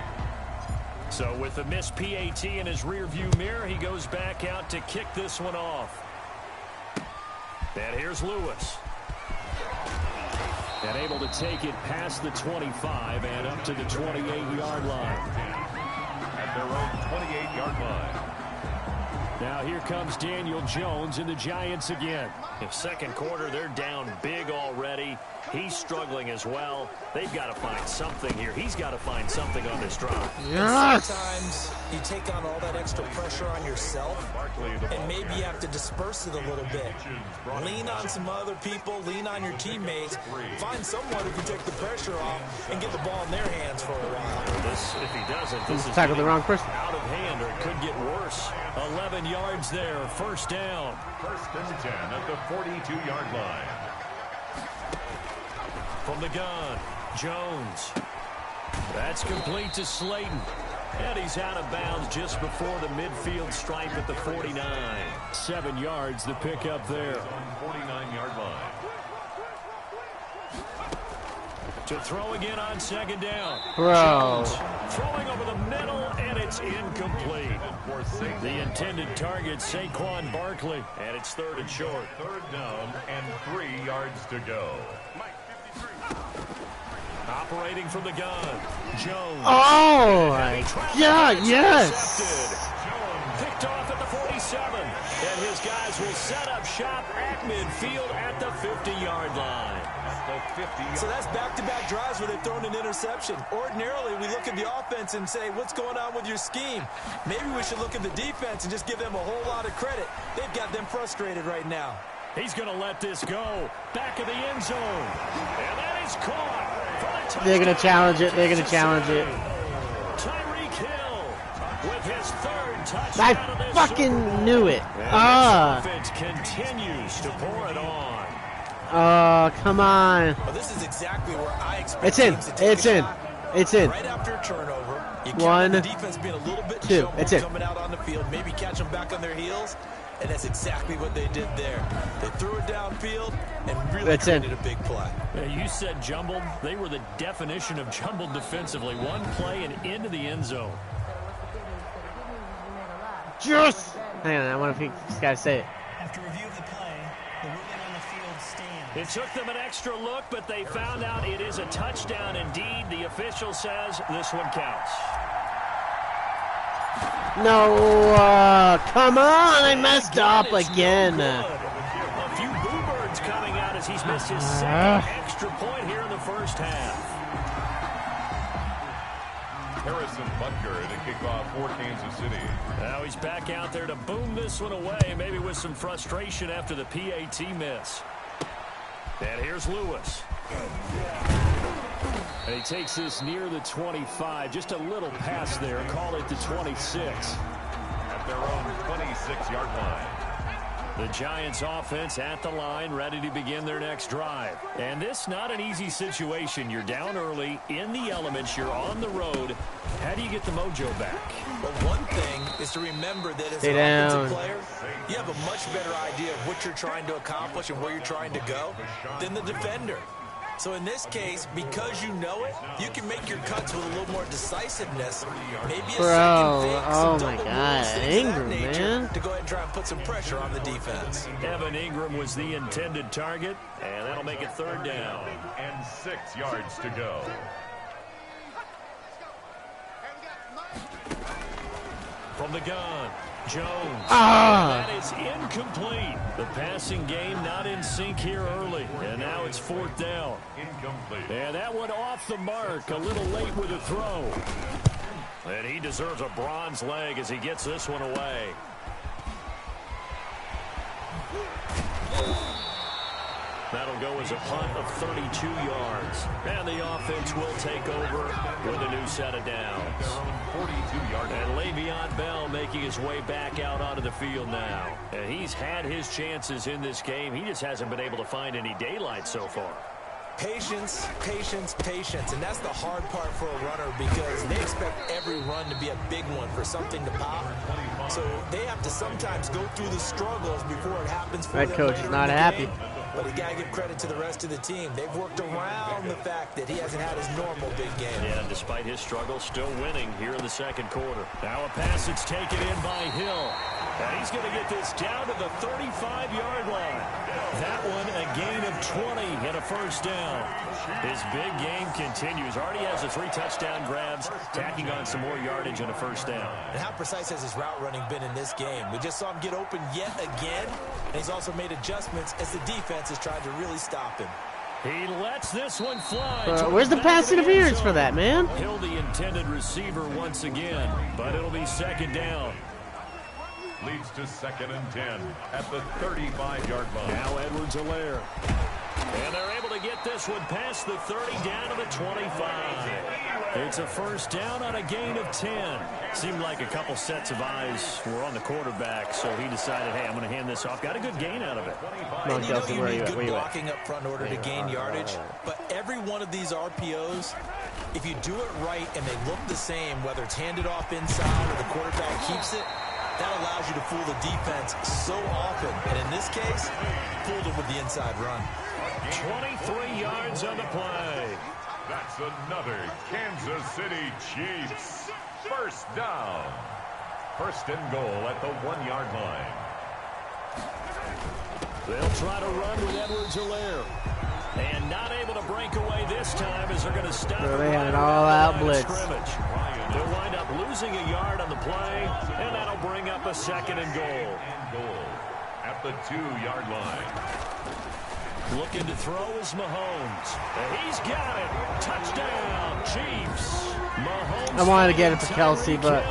So with the missed PAT in his rearview mirror, he goes back out to kick this one off. And here's Lewis. And able to take it past the 25 and up to the 28-yard line. At their own 28-yard line. Now here comes Daniel Jones and the Giants again. In 2nd quarter, they're down big already. He's struggling as well. They've got to find something here. He's got to find something on this drive. Yes. Sometimes you take on all that extra pressure on yourself, and maybe you have to disperse it a little bit. Lean on some other people, lean on your teammates. Find someone who can take the pressure off and get the ball in their hands for a while. If he doesn't, this is tackled the wrong person. Out of hand, or it could get worse. 11 yards there, 1st down. 1st and 10 at the 42-yard line. From the gun, Jones. That's complete to Slayton. And he's out of bounds just before the midfield stripe at the 49. 7 yards, the pickup there. 49-yard line. To throw again on 2nd down. Bro. Jones throwing over the middle, and it's incomplete. The intended target, Saquon Barkley. And it's 3rd and short. 3rd down and 3 yards to go. Operating from the gun, Jones. Oh my God, yes. Picked off at the 47, and his guys will set up shop at midfield at the 50-yard line. So that's back-to-back drives where they've thrown an interception. Ordinarily, we look at the offense and say, what's going on with your scheme? Maybe we should look at the defense and just give them a whole lot of credit. They've got them frustrated right now. He's going to let this go. Back of the end zone. And that is caught. They're gonna challenge it. They're gonna challenge it. Tyreek Hill with his third touchdown. I fucking knew it. Ah. Offense continues to pour it on. Oh, come on. Well, this is exactly where I expect It's in. teams to take It's a in. shot. It's in. Right after a turnover, you count One, the defense being a little bit two. jumbled It's in. coming out on the field, maybe catch them back on their heels, and that's exactly what they did there. They threw it downfield and really created a big play. You said jumbled. They were the definition of jumbled defensively. One play and into the end zone. Just. Hang on, I wonder if he's got to say it. After review of the play, the ruling on the field stands. It took them an extra look, but they found out it is a touchdown indeed. The official says this one counts. No, come on, I messed up again. A few boo birds coming out as he's missed his second extra point here in the first half. Harrison Butker to kick off for Kansas City. Now he's back out there to boom this one away, maybe with some frustration after the PAT miss. And here's Lewis. And he takes this near the 25. Just a little pass there. Call it the 26. At their own 26-yard line. The Giants offense at the line, ready to begin their next drive. And this not an easy situation. You're down early, in the elements, you're on the road. How do you get the mojo back? But one thing is to remember that as Stay an down. offensive player, you have a much better idea of what you're trying to accomplish and where you're trying to go than the defender. So in this case, because you know it, you can make your cuts with a little more decisiveness. Maybe a second fake, some double moves, things of that nature, to go ahead and try and put some pressure on the defense. Evan Ingram was the intended target, and that'll make it third down. And 6 yards to go. From the gun, Jones. Ah. That is incomplete. The passing game not in sync here early, and now it's fourth down. Incomplete. And that one off the mark, a little late with a throw. And he deserves a bronze leg as he gets this one away. That'll go as a punt of 32 yards. And the offense will take over with a new set of downs. 42-yard line. And Le'Veon Bell making his way back out onto the field now. And he's had his chances in this game. He just hasn't been able to find any daylight so far. Patience, patience, patience. And that's the hard part for a runner because they expect every run to be a big one for something to pop. So they have to sometimes go through the struggles before it happens for them. That coach is not happy. But you got to give credit to the rest of the team. They've worked around the fact that he hasn't had his normal big game. Yeah, and despite his struggles, still winning here in the second quarter. Now a pass that's taken in by Hill. And he's going to get this down to the 35-yard line. That one a gain of 20 and a first down. His big game continues. Already has the 3 touchdown grabs, tacking on some more yardage and a first down. And how precise has his route running been in this game? We just saw him get open yet again, and he's also made adjustments as the defense has tried to really stop him. He lets this one fly. Where's the pass interference for that, man? Hill, the intended receiver once again, but it'll be second down. Leads to 2nd and 10 at the 35-yard line. Now Edwards-Helaire. And they're able to get this one past the 30 down to the 25. It's a first down on a gain of 10. Seemed like a couple sets of eyes were on the quarterback, so he decided, hey, I'm going to hand this off. Got a good gain out of it. And you know you need good blocking up front in order to gain yardage, but every one of these RPOs, if you do it right and they look the same, whether it's handed off inside or the quarterback keeps it, that allows you to fool the defense so often. And in this case, fooled them with the inside run. 23 yards on the play. That's another Kansas City Chiefs first down. First and goal at the 1-yard line. They'll try to run with Edwards-Helaire. And not able to break away this time as they're going to stop. So they had an all-out blitz. They'll wind up losing a yard on the play, and that'll bring up a second and goal. At the 2-yard line. Looking to throw is Mahomes. And he's got it. Touchdown, Chiefs. Mahomes. I wanted to get it for Kelsey, but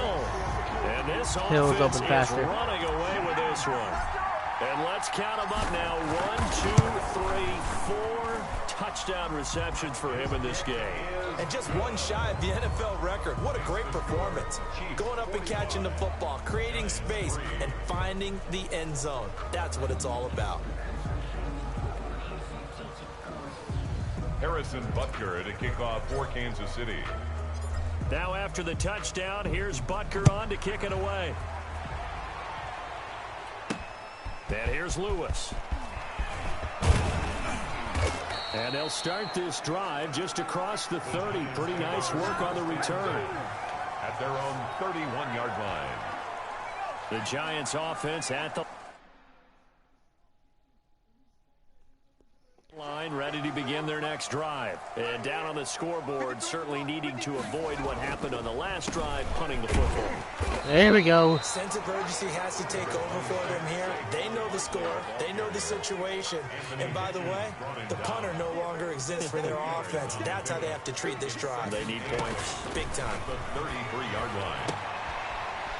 Hill was open faster. Running away with this one. And let's count them up now. 1, 2, 3, 4 touchdown receptions for him in this game. And just one shy of the NFL record. What a great performance. Going up and catching the football, creating space, and finding the end zone. That's what it's all about. Harrison Butker to kick off for Kansas City. Now after the touchdown, here's Butker on to kick it away. And here's Lewis. And they'll start this drive just across the 30. Pretty nice work on the return. At their own 31-yard line. The Giants offense at the line, ready to begin their next drive. And down on the scoreboard, certainly needing to avoid what happened on the last drive, punting the football. There we go. Sense of urgency has to take over for them here. They know the score. They know the situation. And by the way, the punter no longer exists for their offense. That's how they have to treat this drive. They need points. Big time. The 33-yard line.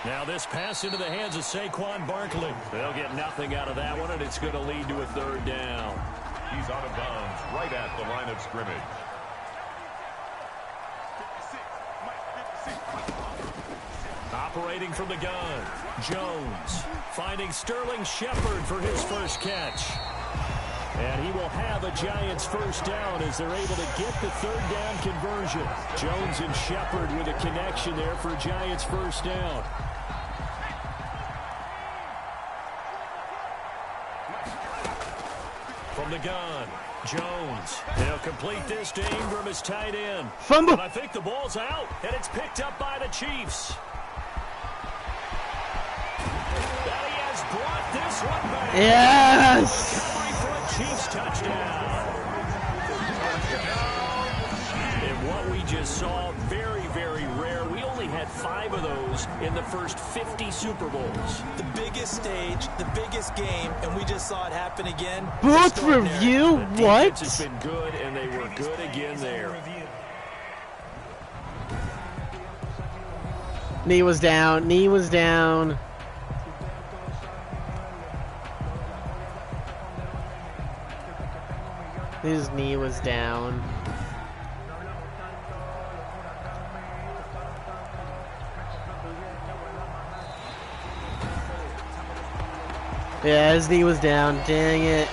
Now this pass into the hands of Saquon Barkley. They'll get nothing out of that one, and it's going to lead to a third down. He's out of bounds right at the line of scrimmage. Operating from the gun, Jones finding Sterling Shepard for his first catch. And he will have a Giants first down as they're able to get the third down conversion. Jones and Shepard with a connection there for a Giants first down. From the gun, Jones. They'll complete this to Ingram as tight end. Fumble. And I think the ball's out, and it's picked up by the Chiefs. And he has brought this one back. Yes. For a Chiefs touchdown. And what we just saw, very, very rare. We only had 5 of those in the first 50 Super Bowls. The biggest stage, the biggest game, and we just saw it happen again. Both review? The What? defense has been good, and they were good again there. Knee was down. Knee was down. His knee was down. Yeah, his knee was down. Dang it.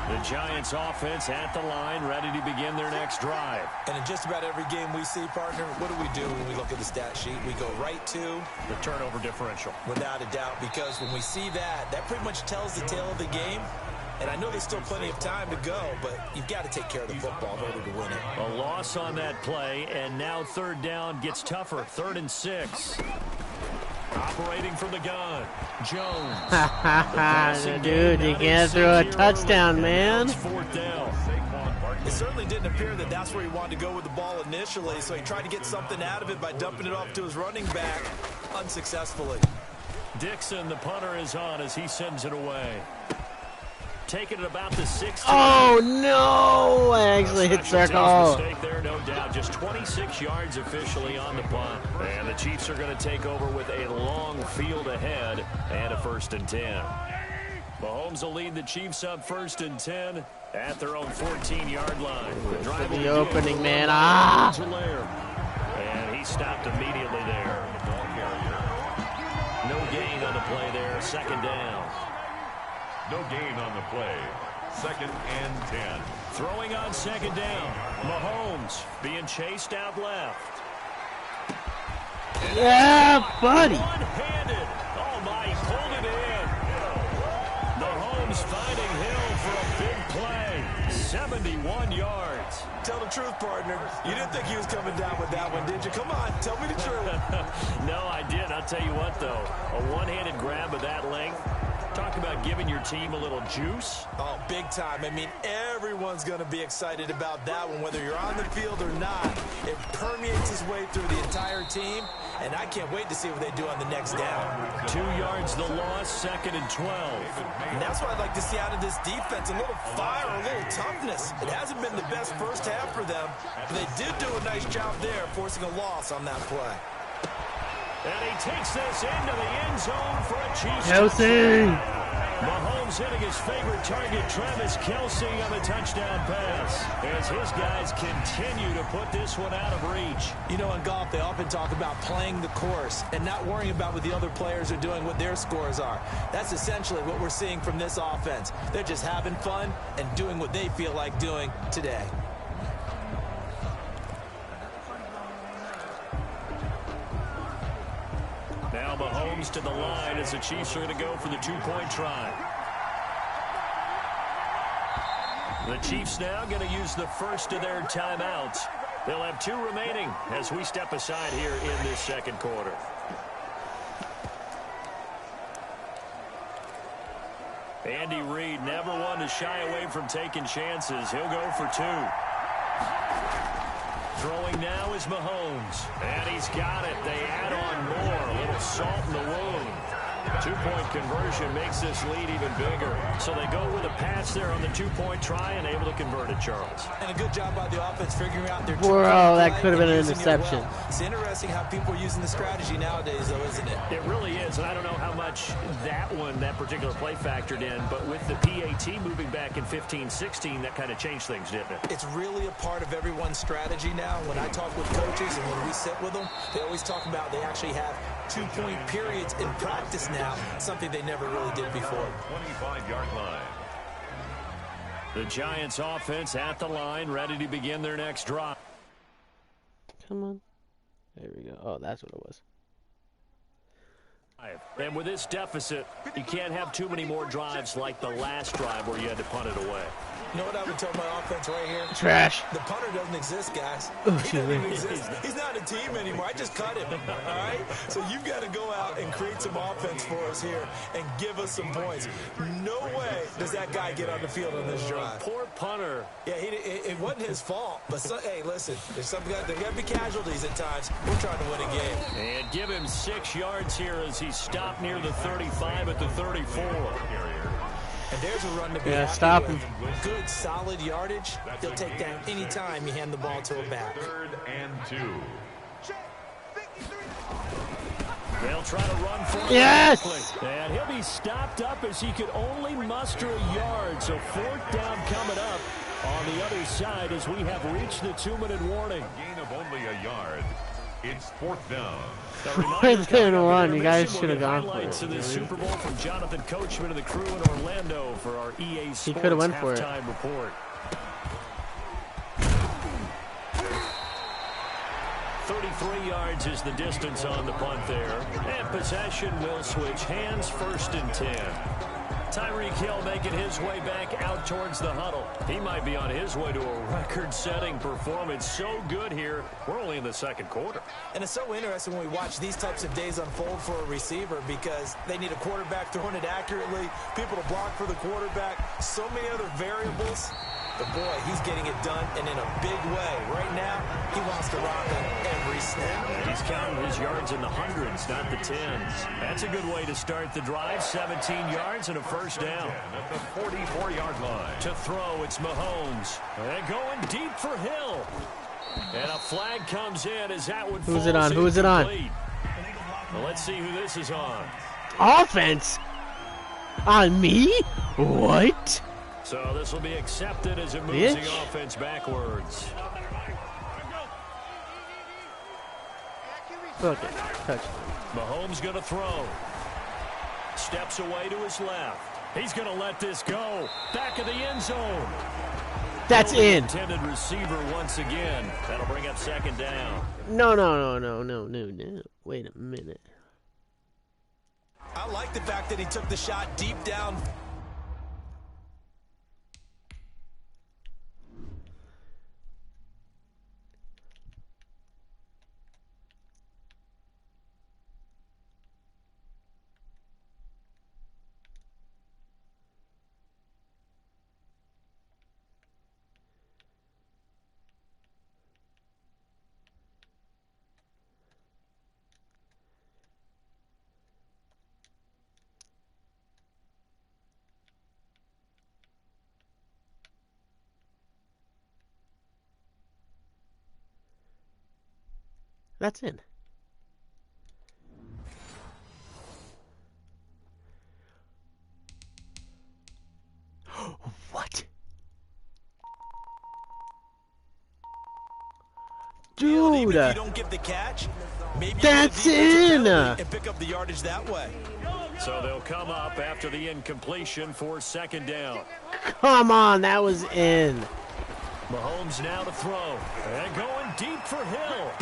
The Giants offense at the line, ready to begin their next drive. And in just about every game we see, partner, what do when we look at the stat sheet? We go right to the turnover differential. Without a doubt, because when we see that, that pretty much tells the tale of the game. And I know there's still plenty of time to go, but you've got to take care of the football in order to win it. A loss on that play, and now third down gets tougher. 3rd and 6. Operating from the gun, Jones. Dude, you can't throw a touchdown, man. 4th down. It certainly didn't appear that that's where he wanted to go with the ball initially, so he tried to get something out of it by dumping it off to his running back, unsuccessfully. Dixon, the punter, is on as he sends it away. Taking it about the 60. Oh, no. I actually hit circle. Mistake there, no doubt. Just 26 yards officially on the punt. And the Chiefs are going to take over with a long field ahead and a 1st and 10. Mahomes will lead the Chiefs up 1st and 10 at their own 14-yard line. The drive The opening, man. Ah! And he stopped immediately there. No gain on the play there. 2nd down. No gain on the play. 2nd and 10. Throwing on 2nd down. Mahomes being chased out left. Yeah, buddy. One-handed. Oh, my, he pulled it in. Mahomes finding Hill for a big play. 71 yards. Tell the truth, partner. You didn't think he was coming down with that one, did you? Come on, tell me the truth. No, I didn't. I'll tell you what, though. A one-handed grab of that length. Talk about giving your team a little juice. Oh, big time. I mean, everyone's going to be excited about that one, whether you're on the field or not. It permeates its way through the entire team, and I can't wait to see what they do on the next down. 2 yards the loss, 2nd and 12. And that's what I'd like to see out of this defense, a little fire, a little toughness. It hasn't been the best first half for them, but they did do a nice job there, forcing a loss on that play. And he takes this into the end zone for a Chiefs. Kelsey. Mahomes hitting his favorite target, Travis Kelce, on the touchdown pass, as his guys continue to put this one out of reach. You know, in golf, they often talk about playing the course and not worrying about what the other players are doing, what their scores are. That's essentially what we're seeing from this offense. They're just having fun and doing what they feel like doing today. Now Mahomes to the line as the Chiefs are going to go for the two-point try. The Chiefs now going to use the first of their timeouts. They'll have 2 remaining as we step aside here in this second quarter. Andy Reid never one to shy away from taking chances. He'll go for 2. Throwing now is Mahomes. And he's got it. They add on more. A little salt in the wound. 2-point conversion makes this lead even bigger. So they go with a pass there on the 2-point try and able to convert it, Charles. And a good job by the offense figuring out their Bro, that could have been an interception. Well. It's interesting how people are using the strategy nowadays, though, isn't it? It really is, and I don't know how much that particular play factored in, but with the PAT moving back in 15-16, that kind of changed things, didn't it? It's really a part of everyone's strategy now. When I talk with coaches and when we sit with them, they always talk about they actually have 2-point periods in practice now, something they never really did before. 25-yard line. The Giants offense at the line, ready to begin their next drive. Come on. There we go. Oh, that's what it was. And with this deficit, you can't have too many more drives like the last drive where you had to punt it away. You know what I would tell my offense right here? Trash. The punter doesn't exist, guys. Oh, He doesn't even exist. He's not a team anymore. I just cut him, all right? So you've got to go out and create some offense for us here and give us some points. No way does that guy get on the field on this drive. Poor punter. Yeah, it wasn't his fault. But, hey, listen, there's got to be casualties at times. We're trying to win a game. And give him 6 yards here as he stopped near the 35 at the 34. And there's a run to be happy stop with. him. Good, solid yardage. He'll take that any time you hand the ball to a back. 3rd and 2. They'll try to run for it. Yes! And he'll be stopped up as he could only muster a yard. So 4th down coming up on the other side as we have reached the 2-minute warning. A gain of only a yard. It's 4th down. It's been a run. You guys should have gone for Highlights of it. the Super Bowl from Jonathan Coachman and the crew in Orlando for our EA Sports coulda went for it. halftime report. 33 yards is the distance on the punt there. And possession will switch hands, 1st and 10. Tyreek Hill making his way back out towards the huddle. He might be on his way to a record-setting performance. So good here. We're only in the second quarter. And it's so interesting when we watch these types of days unfold for a receiver because they need a quarterback throwing it accurately, people to block for the quarterback, so many other variables. But, boy, he's getting it done, and in a big way. Right now, he wants to rock on every snap. He's counting his yards in the hundreds, not the tens. That's a good way to start the drive. 17 yards and a 1st down. At the 44-yard line. To throw, it's Mahomes. And going deep for Hill. And a flag comes in as that one falls. Who's it on? Who is it on? Well, let's see who this is on. Offense? On me? What? So this will be accepted as it moves the offense backwards. Okay, touch. Mahomes going to throw. Steps away to his left. He's going to let this go. Back of the end zone. That's in. Intended receiver once again. That'll bring up 2nd down. No. Wait a minute. I like the fact that he took the shot deep down. That's in. field, Dude. even if you don't get the catch, maybe That's you get a defensive in. penalty and pick up the yardage that way. So they'll come up after the incompletion for second down. Come on, that was in. Mahomes now to throw. And going deep for Hill.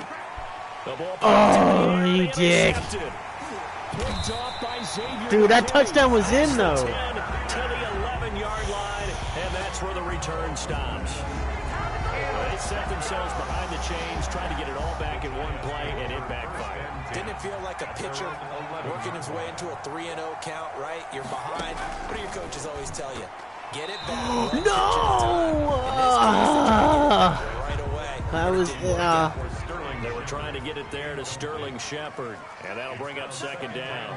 The ball Oh, you dick. Picked off by Xavier. Dude, that touchdown was in, though. 10 to the 11-yard line, and that's where the return stops. They set themselves behind the chains, trying to get it all back in one play, and it backfired. Didn't it feel like a pitcher working his way into a 3-0 count, right? You're behind. What do your coaches always tell you? Get it back. No! Right away. That was, They were trying to get it there to Sterling Shepard, and that'll bring up second down.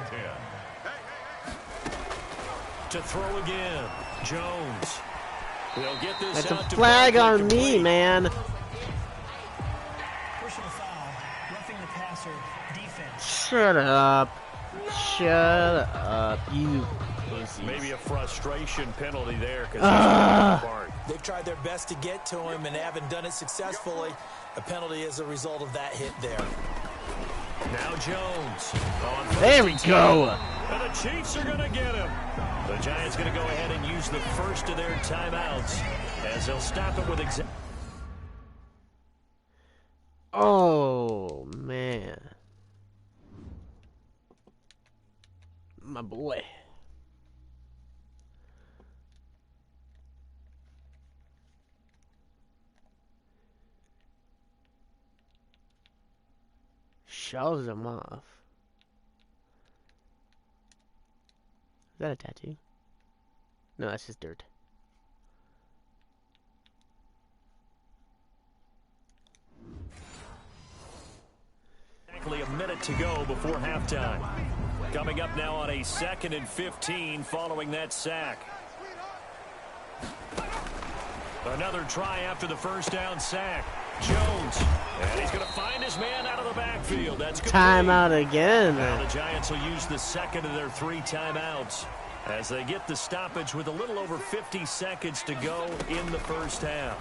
To throw again, Jones. He'll get this that's a out to flag Barkley on complete. me, man. Personal foul, roughing the passer, defense. Shut up. Shut up, you pussies. Maybe a frustration penalty there because They've tried their best to get to him and haven't done it successfully. A penalty as a result of that hit there. Now Jones. There we go. And the Chiefs are going to get him. The Giants going to go ahead and use the first of their timeouts as they'll stop it with Oh, man. My boy. Shows him off. Is that a tattoo? No, that's just dirt. exactly a minute to go before halftime. Coming up now on a 2nd and 15 following that sack. Another try after the first down sack. Jones. And he's going to find his man out of the backfield. That's good. Timeout again. Now the Giants will use the second of their 3 timeouts as they get the stoppage with a little over 50 seconds to go in the first half.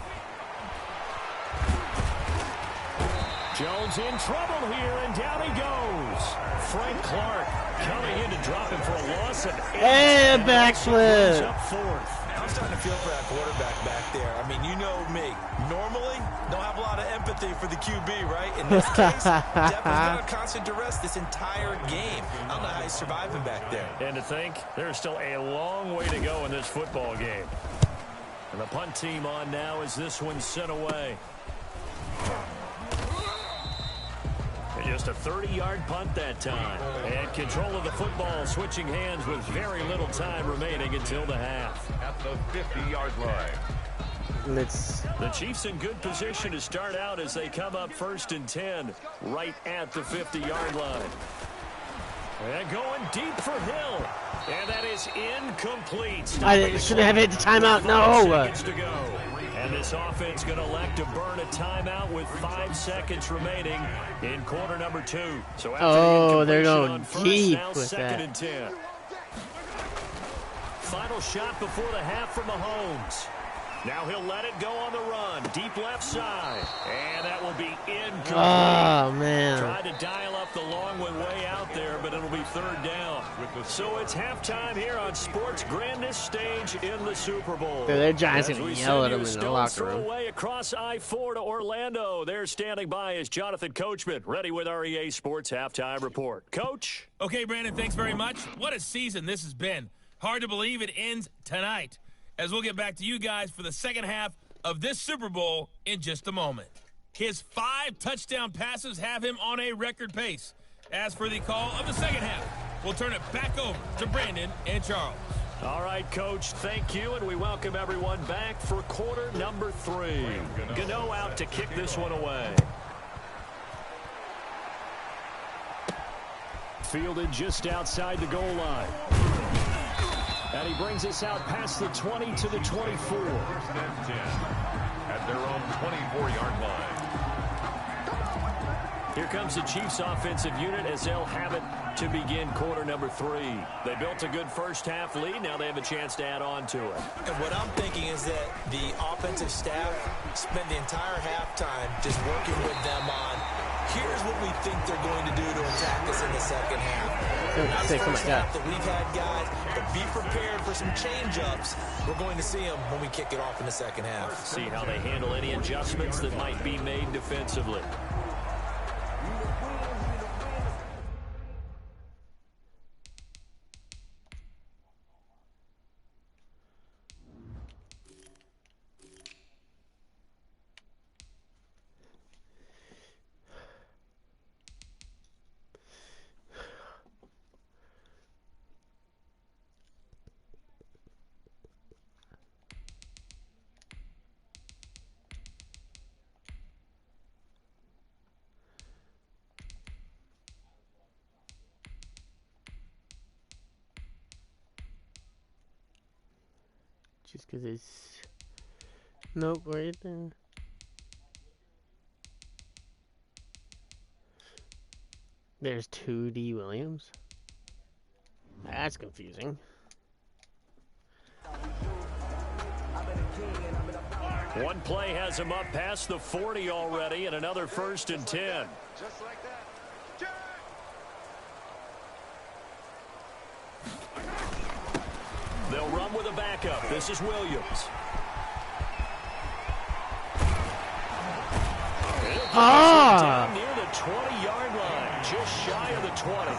Jones in trouble here, and down he goes. Frank Clark coming in to drop him for a loss of 8. And backflip. Up fourth. I'm starting to feel for that quarterback back there. I mean, you know me. Normally, don't have a lot of empathy for the QB, right? In this case, Depp has got constant duress this entire game. I don't know how he's surviving back there. And to think, there's still a long way to go in this football game. And the punt team on now as this one's sent away. And just a 30-yard punt that time. And control of the football switching hands with very little time remaining until the half. At the 50-yard line. The Chiefs in good position to start out as they come up 1st and 10 right at the 50-yard line. And going deep for Hill. And that is incomplete. I should have hit the timeout. No. Seconds to go. And this offense going to elect to burn a timeout with 5 seconds remaining in quarter number 2. So after they're going on first, deep now with 2nd that. and 10. Final shot before the half from Mahomes. Now he'll let it go on the run. Deep left side. And that will be incomplete. Oh, man. Tried to dial up the long way out there, but it'll be 3rd down. So it's halftime here on sports' grandest stage in the Super Bowl. Their Giants As going we to yell at send him you in the stone's locker throw room. away across I-4 to Orlando. There standing by is Jonathan Coachman, ready with our EA Sports Halftime Report. Coach? Okay, Brandon, thanks very much. What a season this has been. Hard to believe it ends tonight, as we'll get back to you guys for the second half of this Super Bowl in just a moment. His 5 touchdown passes have him on a record pace. As for the call of the second half, we'll turn it back over to Brandon and Charles. All right, Coach, thank you, and we welcome everyone back for quarter number 3. Gano out to kick this one away. Fielded just outside the goal line. And he brings us out past the 20 to the 24. 1st and 10 at their own 24-yard line. Here comes the Chiefs offensive unit as they'll have it to begin quarter number 3. They built a good first half lead. Now they have a chance to add on to it. And what I'm thinking is that the offensive staff spent the entire halftime just working with them on, here's what we think they're going to do to attack us in the second half. Not the first half that we've had, guys, but be prepared for some change-ups. We're going to see them when we kick it off in the second half. See how they handle any adjustments that might be made defensively. Just because it's... Nope, right there. There's 2D Williams. That's confusing. One play has him up past the 40 already, and another 1st and 10. Just like that. They'll run with a backup. This is Williams. Down near the 20-yard line, just shy of the 20.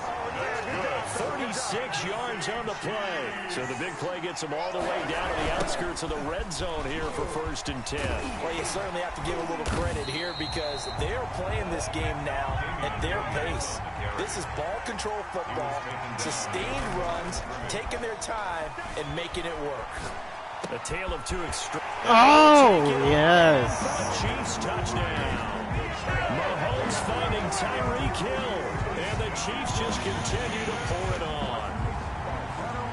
36 yards on the play. So the big play gets them all the way down to the outskirts of the red zone here for 1st and 10. Well, you certainly have to give a little credit here because they're playing this game now at their pace. This is ball control football, sustained runs, taking their time, and making it work. A tale of two extremes. Oh, yes. Chiefs touchdown. Mahomes finding Tyreek Hill. And the Chiefs just continue to pour it on.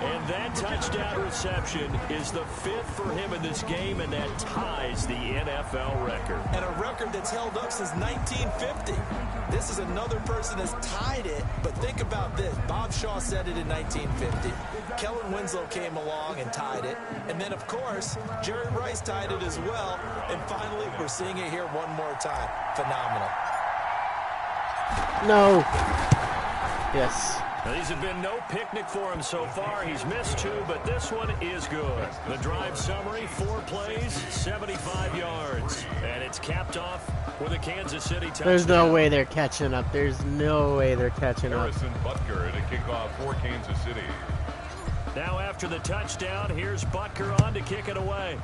And that touchdown reception is the 5th for him in this game, and that ties the NFL record. And a record that's held up since 1950. This is another person that's tied it, but think about this. Bob Shaw said it in 1950. Kellen Winslow came along and tied it. And then, of course, Jerry Rice tied it as well. And finally, we're seeing it here one more time. Phenomenal. No. Yes. Now, these have been no picnic for him so far. He's missed 2, but this one is good. The drive summary, 4 plays, 75 yards. And it's capped off with a Kansas City touchdown. There's no way they're catching up. There's no way they're catching up. Harrison Butker to kick off for Kansas City. Now after the touchdown, here's Butker on to kick it away.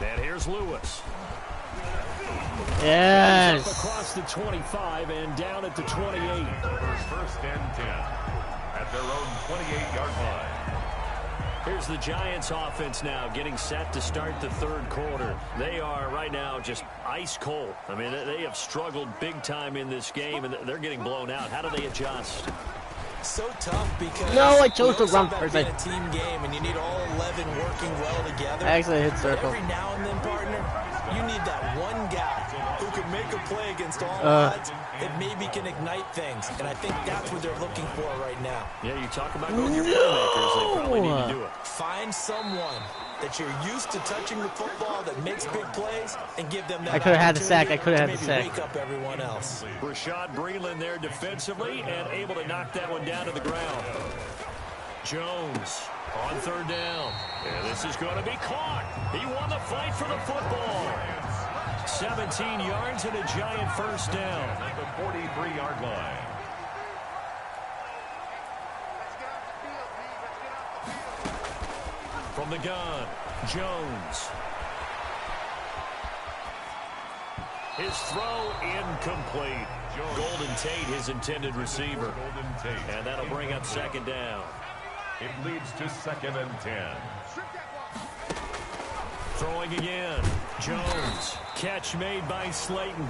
And here's Lewis. Yes. Up across the 25 and down at the 28. 1st and 10 at their own 28-yard line. Here's the Giants offense now getting set to start the 3rd quarter. They are right now just ice cold. I mean, they have struggled big time in this game, and they're getting blown out. How do they adjust? So tough because I chose the wrong person. It's a team game, and you need all 11 working well together. I actually hit circle. Every now and then, partner, you need that one guy who can make a play against all odds that maybe can ignite things. And I think that's what they're looking for right now. Yeah, you talk about going your playmakers. They probably need to do it. Find someone that you're used to touching the football that makes big plays and give them that I could have had the sack. I could have had the sack. Wake up everyone else. Rashad Breeland there defensively and able to knock that one down to the ground. Jones on 3rd down. And this is going to be caught. He won the fight for the football. 17 yards and a giant 1st down. At the 43-yard line. From the gun, Jones. His throw incomplete. Golden Tate, his intended receiver. And that'll bring up 2nd down. It leads to 2nd and 10. Throwing again. Jones. Catch made by Slayton.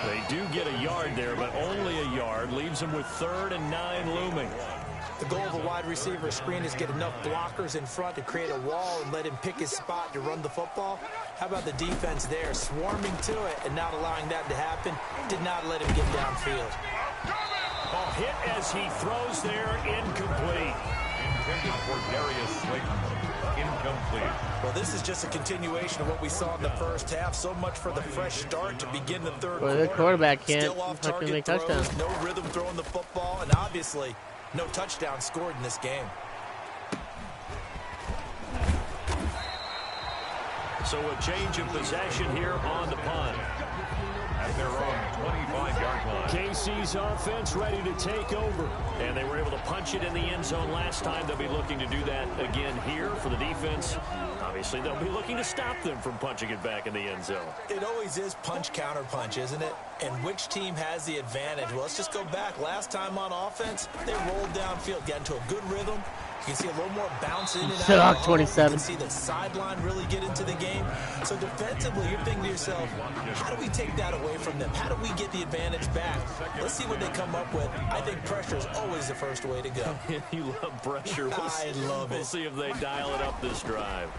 They do get a yard there, but only a yard. Leaves them with 3rd and 9 looming. The goal of a wide receiver screen is get enough blockers in front to create a wall and let him pick his spot to run the football. How about the defense there, swarming to it and not allowing that to happen? Did not let him get downfield. Ball hit as he throws there, incomplete. Intended for Darius Slayton. Incomplete. Well, this is just a continuation of what we saw in the first half. So much for the fresh start to begin the third quarter. The quarterback can't Still off target make throws, touchdowns. no rhythm throwing the football, and obviously no touchdown scored in this game. So a change of possession here on the punt. At their own 25-yard line. KC's offense ready to take over. And they were able to punch it in the end zone last time. They'll be looking to do that again here for the defense. Obviously, they'll be looking to stop them from punching it back in the end zone. It always is punch, counter punch, isn't it? And which team has the advantage? Well, let's just go back. Last time on offense, they rolled downfield, got into a good rhythm. You can see a little more bounce in and out. Suck, 27. You can see the sideline really get into the game. So defensively, you're thinking to yourself, how do we take that away from them? How do we get the advantage back? Let's see what they come up with. I think pressure is always the first way to go. You love pressure. I love it. We'll see if they dial it up this drive.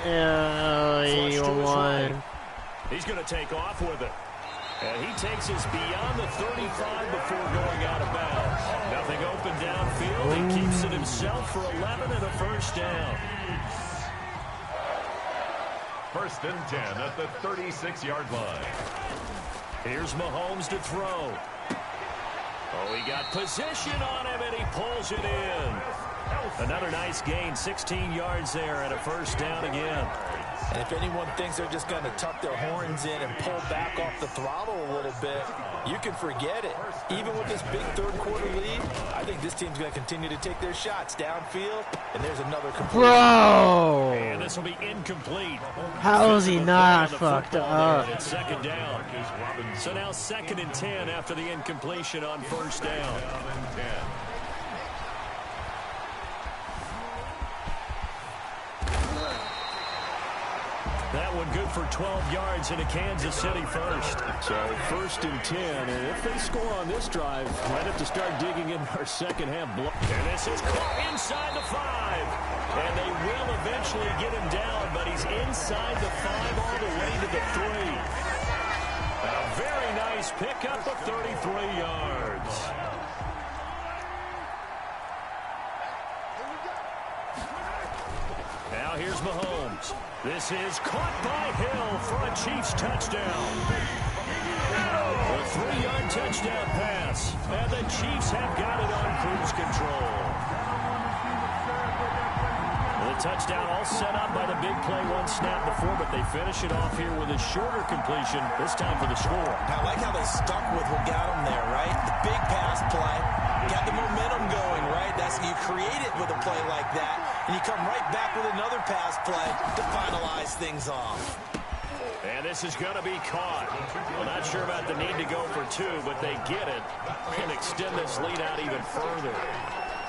Flush to his right. He's going to take off with it. And he takes us beyond the 35 before going out of bounds. Nothing open downfield. He keeps it himself for 11 and a first down. First and 10 at the 36-yard line. Here's Mahomes to throw. Oh, he got position on him, and he pulls it in. Another nice gain, 16 yards there, and a first down again. And if anyone thinks they're just going to tuck their horns in and pull back off the throttle a little bit, you can forget it. Even with this big third-quarter lead, I think this team's going to continue to take their shots downfield, and there's another complete. Bro! And this will be incomplete. How is he not fucked up? It's second down. So now 2nd and 10 after the incompletion on first down. That one good for 12 yards into Kansas City first. So 1st and 10, and if they score on this drive, might have to start digging in our second half block. And this is caught inside the 5. And they will eventually get him down, but he's inside the 5 all the way to the 3. A very nice pickup of 33 yards. Now here's Mahomes. This is caught by Hill for a Chiefs touchdown. A 3-yard touchdown pass. And the Chiefs have got it on cruise control. The touchdown all set up by the big play one snap before, but they finish it off here with a shorter completion, this time for the score. I like how they stuck with what got them there, right? The big pass play. Got the momentum going, right? That's you create it with a play like that, and you come right back with another pass play to finalize things off. And this is going to be caught. Well, not sure about the need to go for 2, but they get it and extend this lead out even further.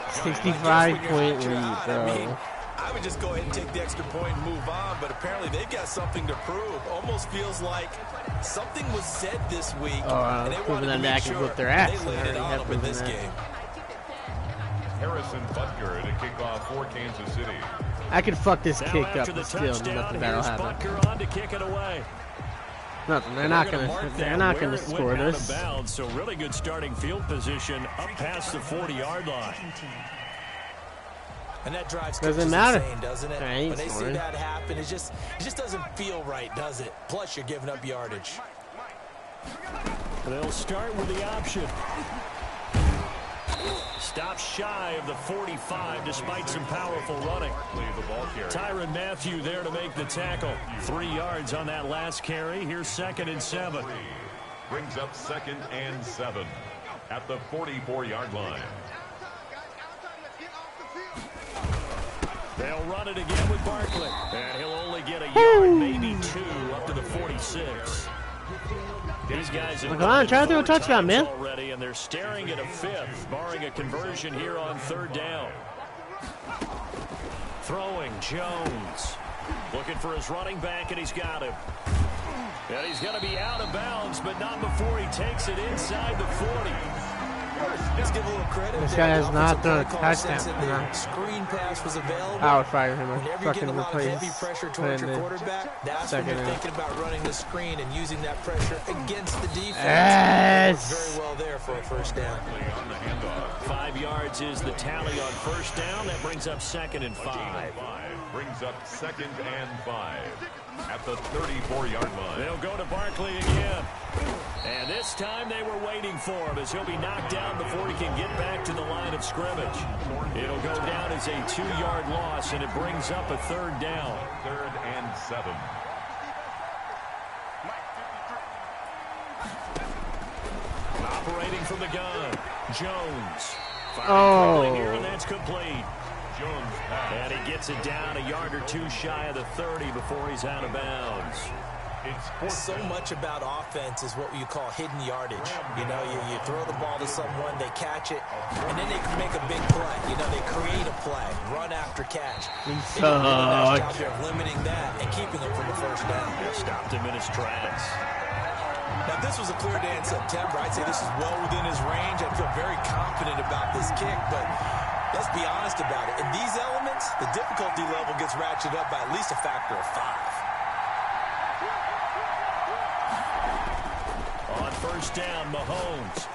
65-point lead, bro. I would just go ahead and take the extra point and move on, but apparently they've got something to prove. Almost feels like something was said this week, and they wanted to make sure their ass. they laid it on them in this game. Harrison Butker to kick off for Kansas City. I could fuck this Now kick up, after the but still touchdown, nothing bad will here's happen. Butker on to kick it away. Nothing. They're not gonna score this. Bounds, so really good starting field position up past the 40-yard line. And that drives doesn't matter. Insane, doesn't it? When they see that happen, it just doesn't feel right, does it? Plus, you're giving up yardage. They'll start with the option. Stops shy of the 45 despite some powerful running. Tyrann Mathieu there to make the tackle. 3 yards on that last carry. Here's 2nd and 7. Brings up 2nd and 7 at the 44-yard line. They'll run it again with Barkley. And he'll only get a yard, maybe 2, up to the 46. These guys have come on, try to throw a touchdown, man. Already, and they're staring at a 5th, barring a conversion here on 3rd down. Throwing Jones. Looking for his running back, and he's got him. And he's going to be out of bounds, but not before he takes it inside the 40. Let's give a little credit. This guy has not thrown a touchdown. Screen pass was available. I would fire him. Whenever you get a lot of heavy pressure towards your quarterback, that's when you're thinking about running the screen and using that pressure against the defense. Yes. Very well there for a first down. 5 yards is the tally on first down. That brings up 2nd and 5. Brings up 2nd and 5 at the 34-yard line. They'll go to Barkley again. And this time they were waiting for him as he'll be knocked down before he can get back to the line of scrimmage. It'll go down as a 2-yard loss, and it brings up a 3rd down. 3rd and 7. Operating from the gun, Jones. Oh. Here, and that's complete. Jones pass. And he gets it down a yard or 2 shy of the 30 before he's out of bounds. So much about offense is what you call hidden yardage. You know, you throw the ball to someone, they catch it, and then they can make a big play. You know, they create a play, run after catch. They do a nice job there of limiting that and keeping them from the first down. Stopped him in his tracks. Now, if this was a clear day in September, I'd say this is well within his range. I'd feel very confident about this kick, but let's be honest about it. In these elements, the difficulty level gets ratcheted up by at least a factor of 5. On first down, Mahomes.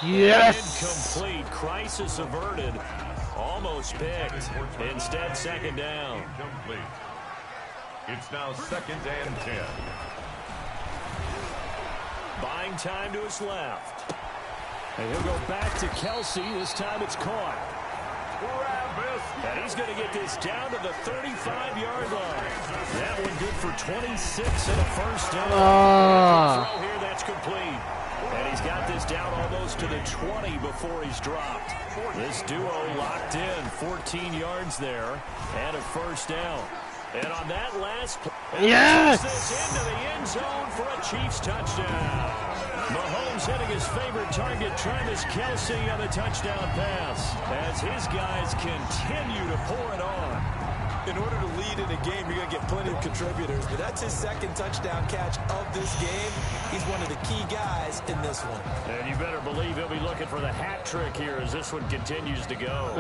Yes. Incomplete. Crisis averted. Almost picked. Instead, 2nd down. Incomplete. It's now 2nd and 10. Buying time to his left. And he'll go back to Kelsey. This time it's caught. And he's going to get this down to the 35-yard line. That one good for 26 and a first down. Throw here, that's complete. And he's got this down almost to the 20 before he's dropped. This duo locked in, 14 yards there, and a first down. And on that last play, yes, this into the end zone for a Chiefs touchdown. Mahomes hitting his favorite target, Travis Kelsey, on the touchdown pass as his guys continue to pour it on. In order to lead in a game, you're going to get plenty of contributors, but that's his 2nd touchdown catch of this game. He's one of the key guys in this one. And you better believe he'll be looking for the hat trick here as this one continues to go.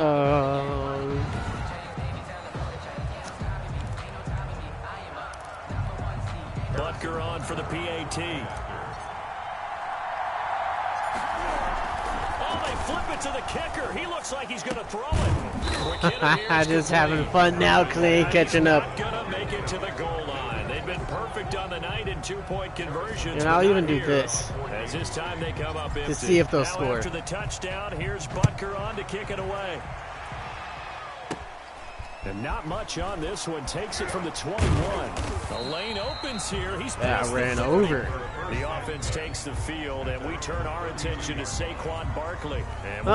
Butker on for the PAT. Oh, they flip it to the kicker. He looks like he's going to throw it. Just having fun now, Clay, catching up. Going to make it to the goal line. They've been perfect on the night in 2-point conversions. And I'll even do this. As this time they come up empty. To see if they'll now score. After the touchdown, here's Butker on to kick it away. And not much on this one. Takes it from the 21. The lane opens here. He's past ran the 30. over. The offense takes the field, and we turn our attention to Saquon Barkley. And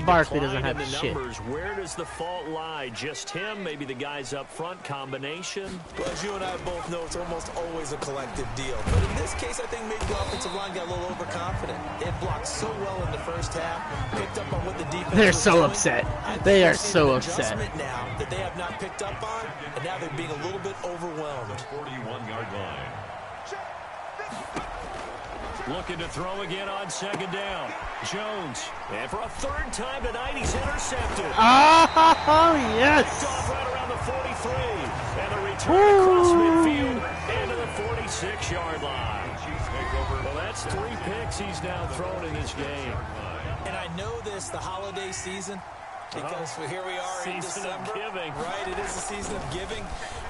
Barkley doesn't have shit. Numbers. Where does the fault lie? Just him? Maybe the guys up front? Combination? Well, as you and I both know, it's almost always a collective deal. But in this case, I think maybe the offensive line got a little overconfident. It blocked so well in the first half, picked up on what the defense They're was so doing. upset. They are so upset. Now that they have not picked up on, and now they're being a little bit overwhelmed. 41-yard line. Looking to throw again on 2nd down. Jones. And for a 3rd time tonight, he's intercepted. Oh, yes. Off right around the 43. And a return across midfield into the 46-yard line. Well, that's 3 picks he's now thrown in this game. And I know this, the holiday season, because here we are in December. Giving. Right, it is the season of giving.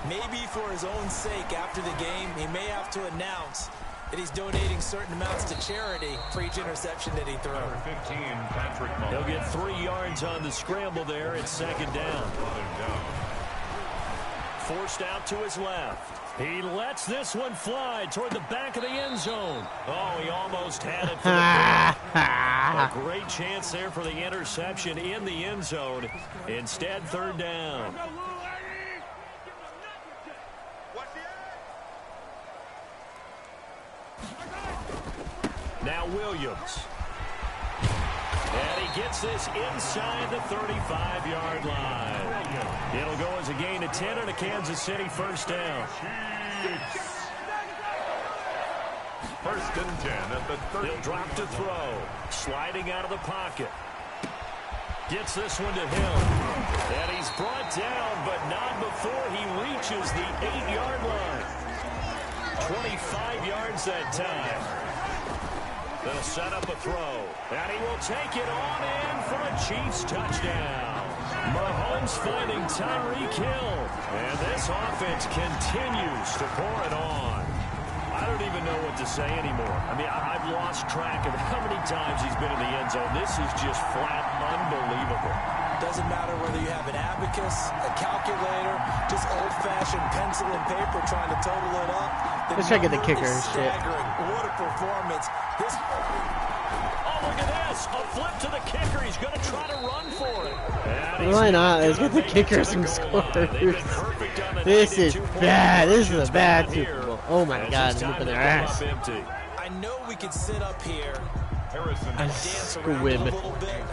Maybe for his own sake after the game, he may have to announce that he's donating certain amounts to charity for each interception that he throws. Number 15, Patrick Mahomes. He'll get 3 yards on the scramble there. It's 2nd down. Forced out to his left. He lets this one fly toward the back of the end zone. Oh, he almost had it for the a great chance there for the interception in the end zone. Instead, 3rd down. Now Williams. And he gets this inside the 35-yard line. It'll go as a gain of 10 and a Kansas City first down. First First and 10 at the 30. He'll drop to throw. Sliding out of the pocket. Gets this one to him. And he's brought down, but not before he reaches the 8-yard line. 25 yards that time. They'll set up a throw. And he will take it on in for a Chiefs touchdown. Mahomes finding Tyreek Hill. And this offense continues to pour it on. I don't even know what to say anymore. I mean, I've lost track of how many times he's been in the end zone. This is just flat unbelievable. Doesn't matter whether you have an abacus, a calculator, just old-fashioned pencil and paper trying to total it up. Let's try to get the kicker and shit. What a performance. This... Oh, look at this. A flip to the kicker. He's going to try to run for it. Why not? Let's get the kicker some scores. This is bad. This is a bad Super Bowl. Oh my God, I'm whooping their ass. I know we could sit up here and I dance around it a squib. little bit,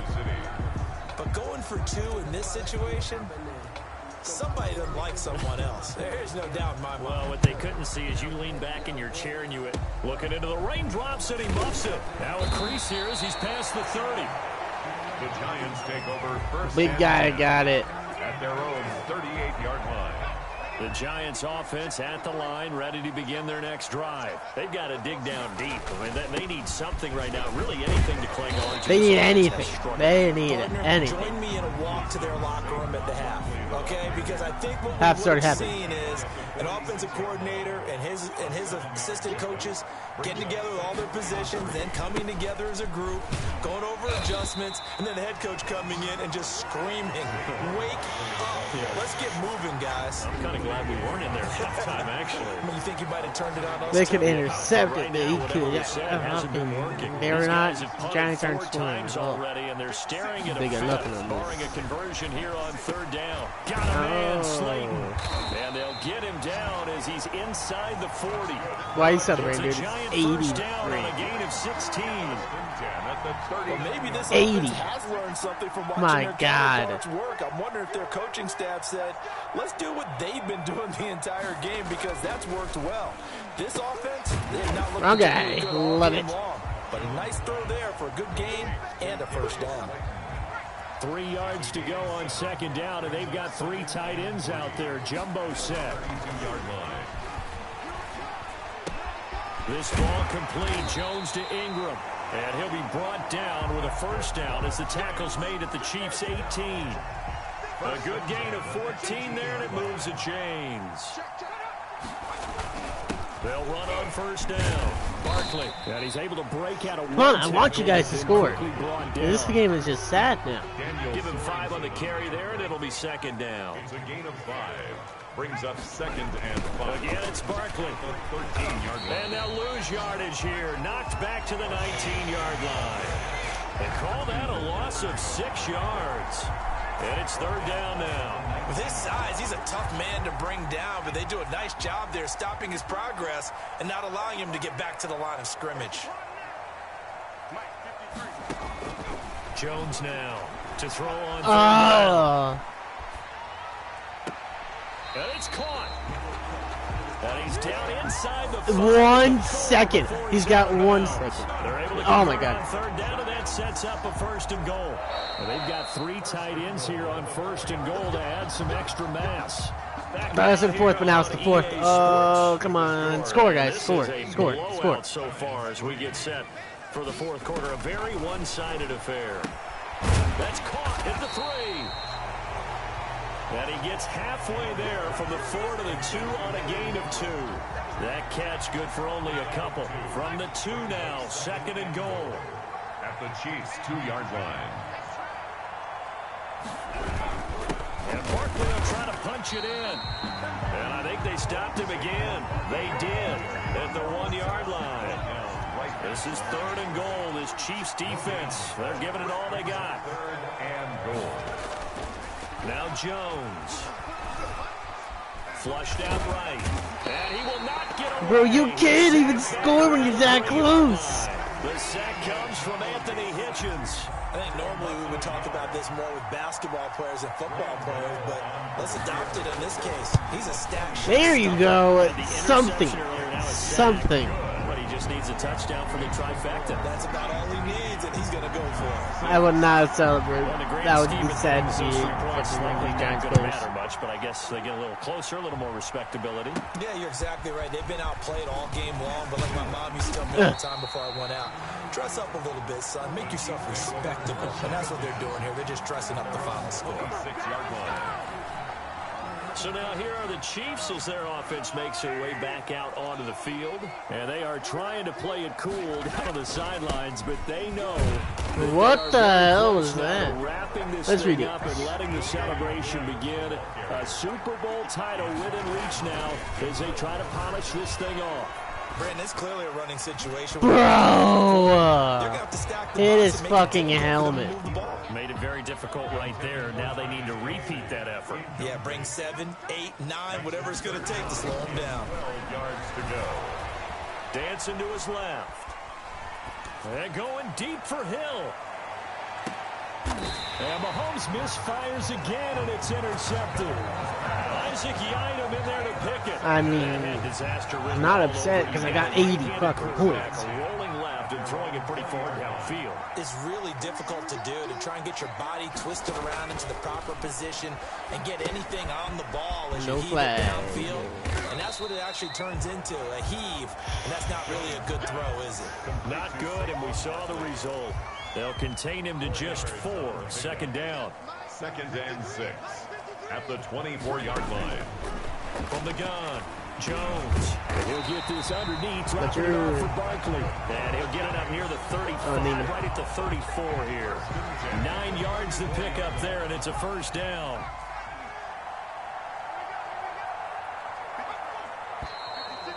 but going for 2 in this situation, somebody doesn't like someone else. There's no doubt in my mind. Well, what they couldn't see is you lean back in your chair and you were looking into the raindrops and he muffs it. Now a crease here as he's past the 30. The Giants take over first. Big guy got it. At their own 38-yard line. The Giants offense at the line, ready to begin their next drive. They've got to dig down deep. I mean, they need something right now, really anything to cling on to. They need anything. They need anything. Join me in a walk to their locker room at the half, okay? Because I think what we're seeing is an offensive coordinator and his assistant coaches getting together with all their positions, then coming together as a group, going over adjustments, and then the head coach coming in and just screaming, "Wake up! Let's get moving, guys." I'm kind of glad we weren't in there at halftime, actually. You think you might have turned it on us? They could intercept it, but he could. They're not. Giants aren't scoring already, and they're staring at they got nothing on barring a conversion here on 3rd down. Got a man, Slayton. And they'll get him down as he's inside the 40. Why are you celebrating, dude? It's 80. down on a gain of 16. Well, maybe this 80. has learned something from watching My their God. counterparts work. I'm wondering if their coaching staff said, let's do what they've been doing the entire game because that's worked well. This offense, they've not looked Okay, good all love game it. long. But a nice throw there for a good gain and a first down. 3 yards to go on 2nd down, and they've got 3 tight ends out there. Jumbo set. This ball complete. Jones to Ingram. And he'll be brought down with a first down as the tackle's made at the Chiefs' 18. A good gain of 14 there, and it moves the chains. They'll run on first down. Barkley, and he's able to break out a Come on, I want you guys to score. This game is just sad now. Give him 5 on the carry there, and it'll be 2nd down. It's a gain of 5. Brings up 2nd and 5. Again, it's Barkley. 13-yard line. And they'll lose yardage here. Knocked back to the 19-yard line. They call that a loss of 6 yards. And it's 3rd down now. With his size, he's a tough man to bring down, but they do a nice job there stopping his progress and not allowing him to get back to the line of scrimmage. Jones now to throw on 3rd Oh. down. And it's caught. And he's down inside the 1 second. He's got 1 second. They're able to Oh my convert God. on 3rd down, and that sets up a 1st and goal. And they've got 3 tight ends here on 1st and goal to add some extra mass. That's the 4th, but now it's the 4th. Oh, come on. Score, guys. Score. Score. Score. So far as we get set for the 4th quarter, a very one-sided affair. That's caught at the 3. And he gets halfway there from the 4 to the 2 on a gain of 2. That catch good for only a couple. From the 2 now, 2nd and goal. At the Chiefs' 2-yard line. And Barkley will try to punch it in. And I think they stopped him again. They did at the 1-yard line. This is 3rd and goal. This Chiefs defense, they're giving it all they got. 3rd and goal. Now Jones. Flushed out right. And he will not get away. Bro, you can't even score when you're that close. The sack comes from Anthony Hitchens. I think normally we would talk about this more with basketball players and football players, but let's adopt it in this case. He's a stack. There you go. Something. Something. But he just needs a touchdown for the trifecta. That's about all he needs, and he's going to go for it. I would not celebrate. That would be sad to see. Likely not going to matter much, but I guess they get a little closer, a little more respectability. Yeah, you're exactly right. They've been outplayed all game long, but like my mom used to tell me all the time before I went out, dress up a little bit, son. Make yourself respectable. And that's what they're doing here. They're just dressing up the final score. 6-yard line. So now here are the Chiefs as their offense makes their way back out onto the field. And they are trying to play it cool down on the sidelines, but they know. What the hell was that? Wrapping this Let's read thing it. up and letting the celebration begin. A Super Bowl title within reach now as they try to polish this thing off. Brandon, it's clearly a running situation. Bro! They're gonna have to stack the It box is and make it fucking difficult for them to helmet. move the ball. Made it very difficult right there. Now they need to repeat that effort. Yeah, bring 7, 8, 9, whatever it's going to take to slow him down. 12 yards to go. Dancing to his left. And going deep for Hill. And Mahomes misfires again, and it's intercepted. Isaac Yiadom in there to pick it. I mean, And disaster I'm not upset because I got 80 fucking points. Rolling left and throwing it pretty far downfield. It's really difficult to do, to try and get your body twisted around into the proper position and get anything on the ball as you heave it downfield. And that's what it actually turns into, a heave. And that's not really a good throw, is it? Not good, and we saw the result. They'll contain him to just 4. Second down. 2nd and 6 at the 24-yard line. From the gun, Jones. He'll get this underneath, dropping it off for Barkley. And he'll get it up near the 35, right at the 34 here. 9 yards to pick up there, and it's a first down.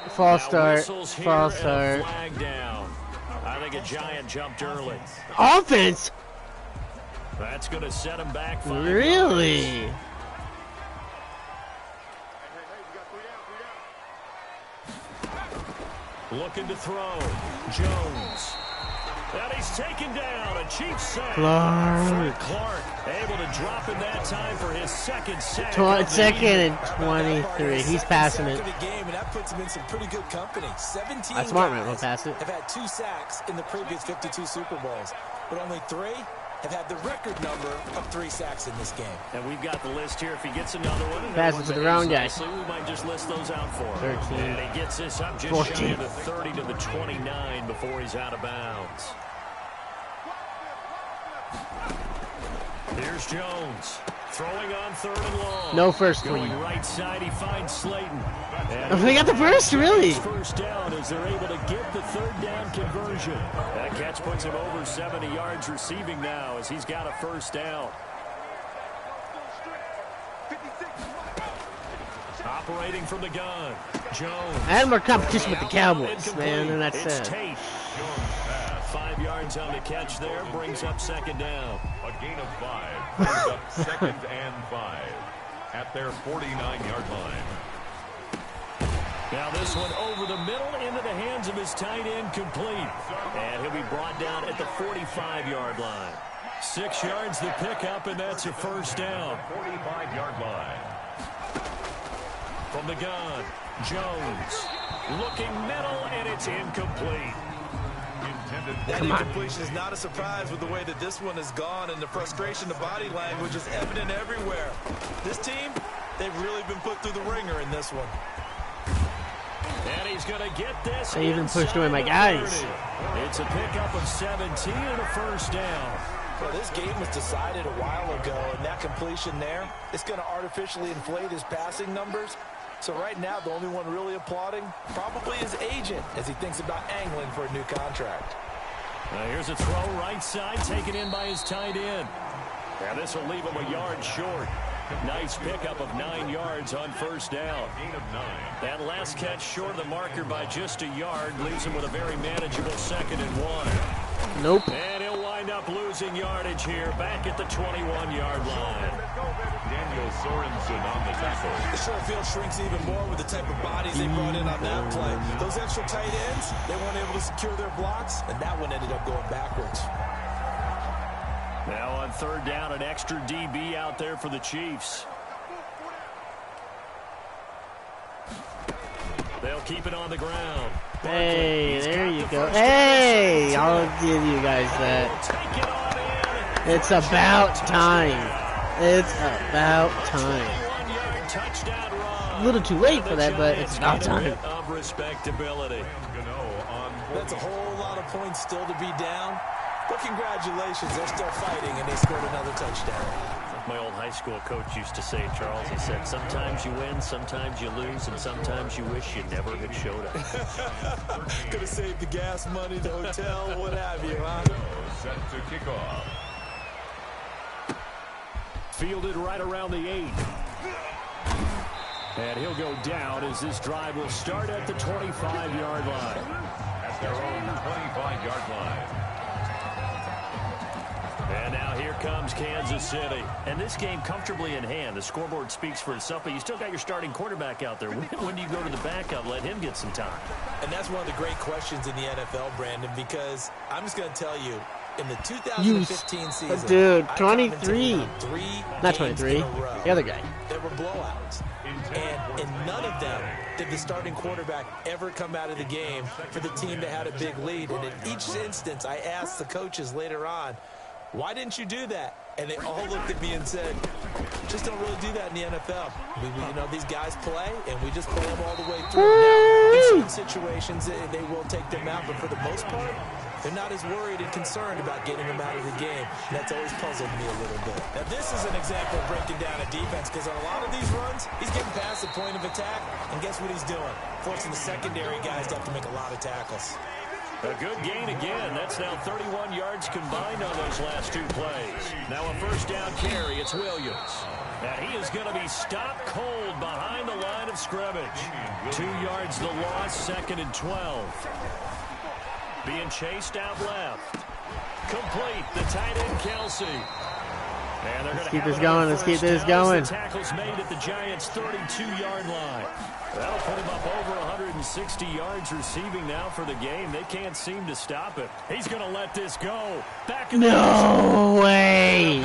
False start. False start. Flag down. I think a Giant jumped early. Offense? That's going to set him back 5 Really? yards. Looking to throw. Jones. And he's taken down. A Chiefs sack. Clark. Clark able to drop in that time for his second sack. Second and 23. He's passing it. Game, and that puts him in some pretty good company. 17 That's smart, man. guys We'll pass it. have had 2 sacks in the previous 52 Super Bowls, but only 3 have had the record number of 3 sacks in this game. And we've got the list here. If he gets another one, Pass it to the wrong guy. we might just list those out for him. 13. And he gets this up just 14. shy of the 30 to the 29 before he's out of bounds. Here's Jones. Throwing on 3rd and long. No first Going lead. right side, he finds Slayton. And Oh, they got the first, really? First down as they're able to get the 3rd down conversion. That catch puts him over 70 yards receiving now as he's got a first down. Operating from the gun, Jones. I had more competition with the Cowboys, man, and that's It's it. Tate. 5 yards on the catch there, brings up 2nd down. A gain of 5 brings up 2nd and 5 at their 49-yard line. Now this one over the middle into the hands of his tight end, complete. And he'll be brought down at the 45-yard line. 6 yards to pick up, and that's a first down. 45-yard line. From the gun, Jones. Looking middle, and it's incomplete. That incompletion is not a surprise with the way that this one has gone, and the frustration, the body language is evident everywhere. This team, they've really been put through the ringer in this one. And he's going to get this. They even pushed away my guys. It's a pickup of 17 and a first down. Well, this game was decided a while ago, and that completion there, it's going to artificially inflate his passing numbers. So right now, the only one really applauding probably his agent as he thinks about angling for a new contract. Here's a throw right side, taken in by his tight end. Now this will leave him a yard short. Nice pickup of 9 yards on first down. Gain of 9. That last catch short of the marker by just a yard leaves him with a very manageable 2nd and 1. Nope. And he'll wind up losing yardage here back at the 21-yard line. Daniel Sorensen on the tackle. The short field shrinks even more with the type of bodies they brought in on that play. Those extra tight ends, they weren't able to secure their blocks, and that one ended up going backwards. Now on 3rd down, an extra DB out there for the Chiefs. They'll keep it on the ground. Hey, there you go. Hey, I'll give you guys that. It's about time. It's about time. A little too late for that, but it's about time. Of respectability. That's a whole lot of points still to be down. But congratulations, they're still fighting, and they scored another touchdown. My old high school coach used to say, Charles, he said, sometimes you win, sometimes you lose, and sometimes you wish you never had showed up. Could have saved the gas money, the hotel, what have you, huh? Set to kick off. Fielded right around the 8. And he'll go down as this drive will start at the 25-yard line. At their own 25-yard line. And now here comes Kansas City. And this game comfortably in hand. The scoreboard speaks for itself, but you still got your starting quarterback out there. When do you go to the backup? Let him get some time. And that's one of the great questions in the NFL, Brandon, because I'm just going to tell you, in the 2015 season, dude, 23. Not 23. The other guy. There were blowouts. And in none of them did the starting quarterback ever come out of the game for the team that had a big lead. And in each instance, I asked the coaches later on, why didn't you do that? And they all looked at me and said, just don't really do that in the NFL. You know, these guys play, and we just pull them all the way through. Now, in certain situations, they will take them out, but for the most part, they're not as worried and concerned about getting them out of the game. And that's always puzzled me a little bit. Now, this is an example of breaking down a defense, because on a lot of these runs, he's getting past the point of attack, and guess what he's doing? Forcing the secondary guys to have to make a lot of tackles. A good gain again. That's now 31 yards combined on those last 2 plays. Now a first down carry. It's Williams. And he is going to be stopped cold behind the line of scrimmage. 2 yards the loss, 2nd and 12. Being chased out left. Complete. The tight end, Kelsey. And they're going to keep this going. Let's keep this going. Tackles made at the Giants' 32-yard line. That'll put him up over 160 yards receiving now for the game. They can't seem to stop it. He's going to let this go. Back in no way.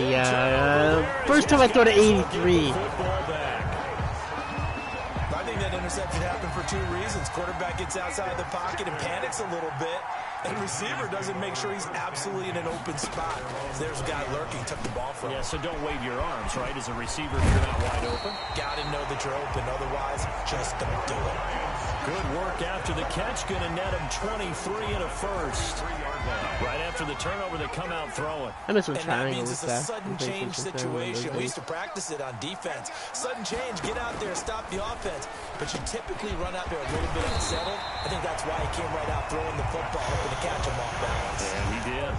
First time I throw to 83. I think that interception happened for 2 reasons. Quarterback gets outside the pocket and panics a little bit. And receiver doesn't make sure he's absolutely in an open spot. There's a guy lurking, took the ball from him. Yeah, so don't wave your arms, right? As a receiver, if you're not wide open. Got to know that you're open. Otherwise, just don't do it. Good work after the catch. Going to net him 23 and a first. Right after the turnover, they come out throwing. And that means it's a sudden change situation. We used to practice it on defense. Sudden change, get out there, stop the offense. But you typically run out there a little bit unsettled. I think that's why he came right out throwing the football, hoping to catch him off balance. And he did.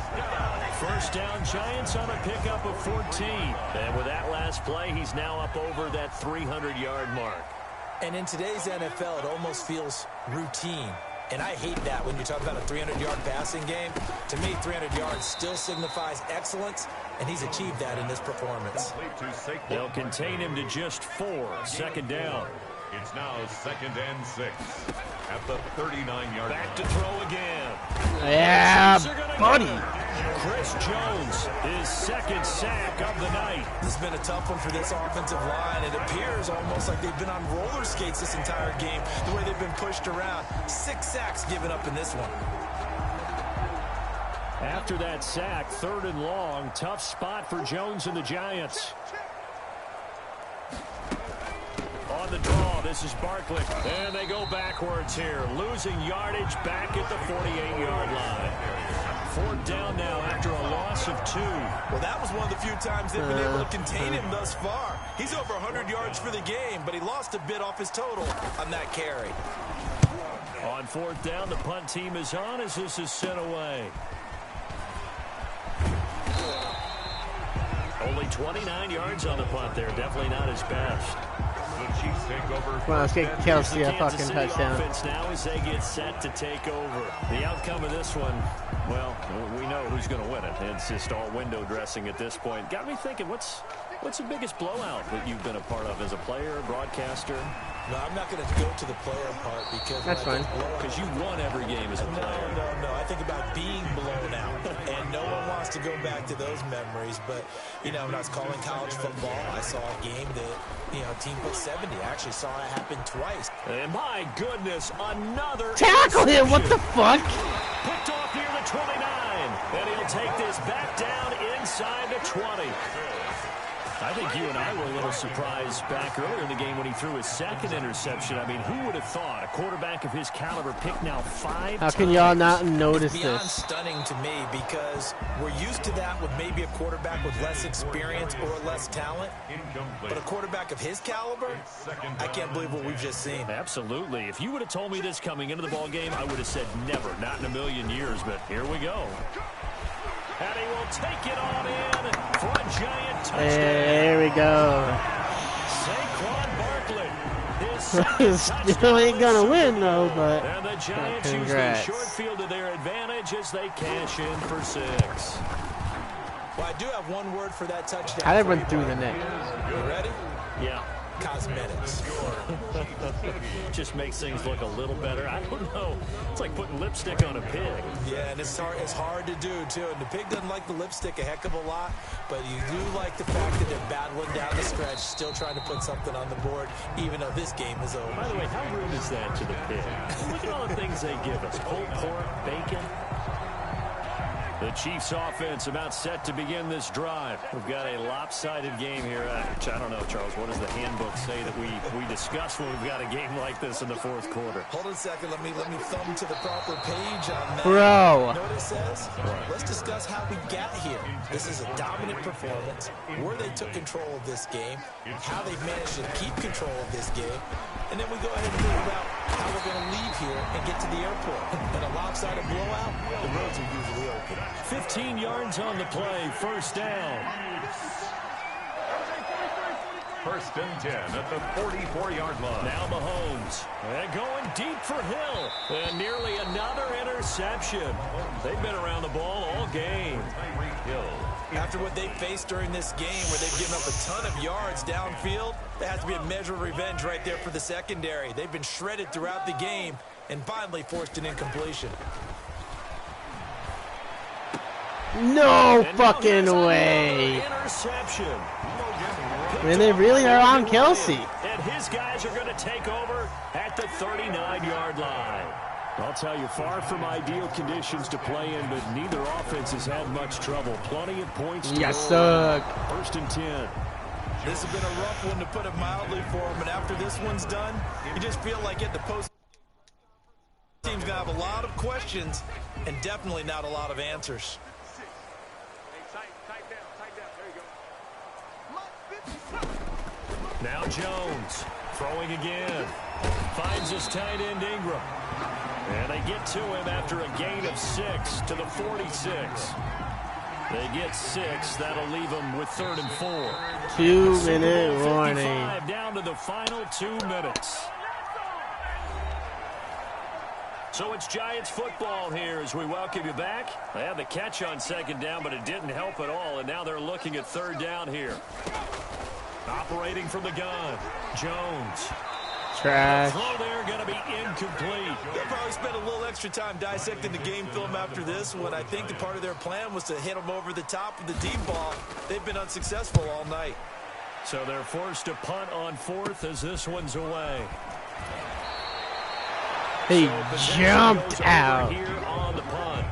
First down, Giants on a pickup of 14. And with that last play, he's now up over that 300-yard mark. And in today's NFL, it almost feels routine. And I hate that when you talk about a 300-yard passing game. To me, 300 yards still signifies excellence, and he's achieved that in this performance. They'll contain him to just 4. 2nd down. It's now 2nd and 6 at the 39-yard line. Back to throw again. Yeah, buddy. Chris Jones, his 2nd sack of the night. This has been a tough one for this offensive line. It appears almost like they've been on roller skates this entire game, the way they've been pushed around. 6 sacks given up in this one. After that sack, 3rd and long, tough spot for Jones and the Giants. On the draw, this is Barkley. And they go backwards here. Losing yardage back at the 48-yard line. 4th down now after a loss of 2. Well, that was one of the few times they've been able to contain him thus far. He's over 100 yards for the game, but he lost a bit off his total on that carry. On 4th down, the punt team is on as this is sent away. Only 29 yards on the punt there. Definitely not his best. Come on, let's get Kelsey a fucking touchdown. Now as they get set to take over. The outcome of this one, well, we know who's going to win it. It's just all window dressing at this point. Got me thinking, what's the biggest blowout that you've been a part of as a player, broadcaster? No, I'm not going to go to the player part because that's fine. Because you won every game as a player. No. I think about being blown out, and no one wants to go back to those memories. But, you know, when I was calling college football, I saw a game that, you know, a team put 70. I actually saw it happen twice. And my goodness, another tackle him! What the fuck? Picked off near the 29, and he'll take this back down inside the 20. I think you and I were a little surprised back earlier in the game when he threw his second interception. I mean, who would have thought a quarterback of his caliber picked now 5 How can y'all not notice it's beyond this? Stunning to me because we're used to that with maybe a quarterback with less experience or less talent. But a quarterback of his caliber, I can't believe what we've just seen. Absolutely. If you would have told me this coming into the ball game, I would have said never, not in a million years. But here we go. And he will take it on in for a giant touchdown. There we go. Saquon Barkley. Still ain't gonna win though, but and the Giants use the short field to their advantage as they cash in for 6. Well, I do have one word for that touchdown. how did I run through the net? You ready? Yeah. Cosmetics. Just makes things look a little better. I don't know. It's like putting lipstick on a pig. Yeah, and it's hard to do, too. And the pig doesn't like the lipstick a heck of a lot, but you do like the fact that they're battling down the stretch, still trying to put something on the board, even though this game is over. By the way, how rude is that to the pig? Look at all the things they give us. Pulled pork, bacon. The Chiefs offense about set to begin this drive. We've got a lopsided game here. I don't know, Charles, what does the handbook say that we discuss when we've got a game like this in the fourth quarter? Hold on a second. Let me thumb to the proper page on that. Bro. You know what it says? Let's discuss how we got here. This is a dominant performance, where they took control of this game, how they've managed to keep control of this game, and then we go ahead and think about how we're going to leave here and get to the airport. In a lopsided blowout, the roads are usually open. 15 yards on the play, first down. First and 10 at the 44-yard line. Now Mahomes. And going deep for Hill. And nearly another interception. They've been around the ball all game. After what they faced during this game where they've given up a ton of yards downfield, there has to be a measure of revenge right there for the secondary. They've been shredded throughout the game and finally forced an incompletion. No fucking way. Interception. Man, they really are on Kelsey. And his guys are going to take over at the 39-yard line. I'll tell you, far from ideal conditions to play in, but neither offense has had much trouble. Plenty of points to Yes, roll. sir. First and 10. This has been a rough one, to put it mildly, for him. And after this one's done, you just feel like at the post team's going to have a lot of questions and definitely not a lot of answers. Now Jones throwing again. Finds his tight end Ingram. And they get to him after a gain of 6 to the 46. They get 6. That'll leave them with 3rd and 4. 2-minute warning. Down to the final 2 minutes. So it's Giants football here as we welcome you back. They had the catch on 2nd down, but it didn't help at all. And now they're looking at 3rd down here. Operating from the gun, Jones. Trash. The throw there going to be incomplete. They'll probably spend a little extra time dissecting the game film after this one. I think the part of their plan was to hit them over the top of the deep ball. They've been unsuccessful all night. So they're forced to punt on 4th as this one's away. He jumped out. Here on the punt.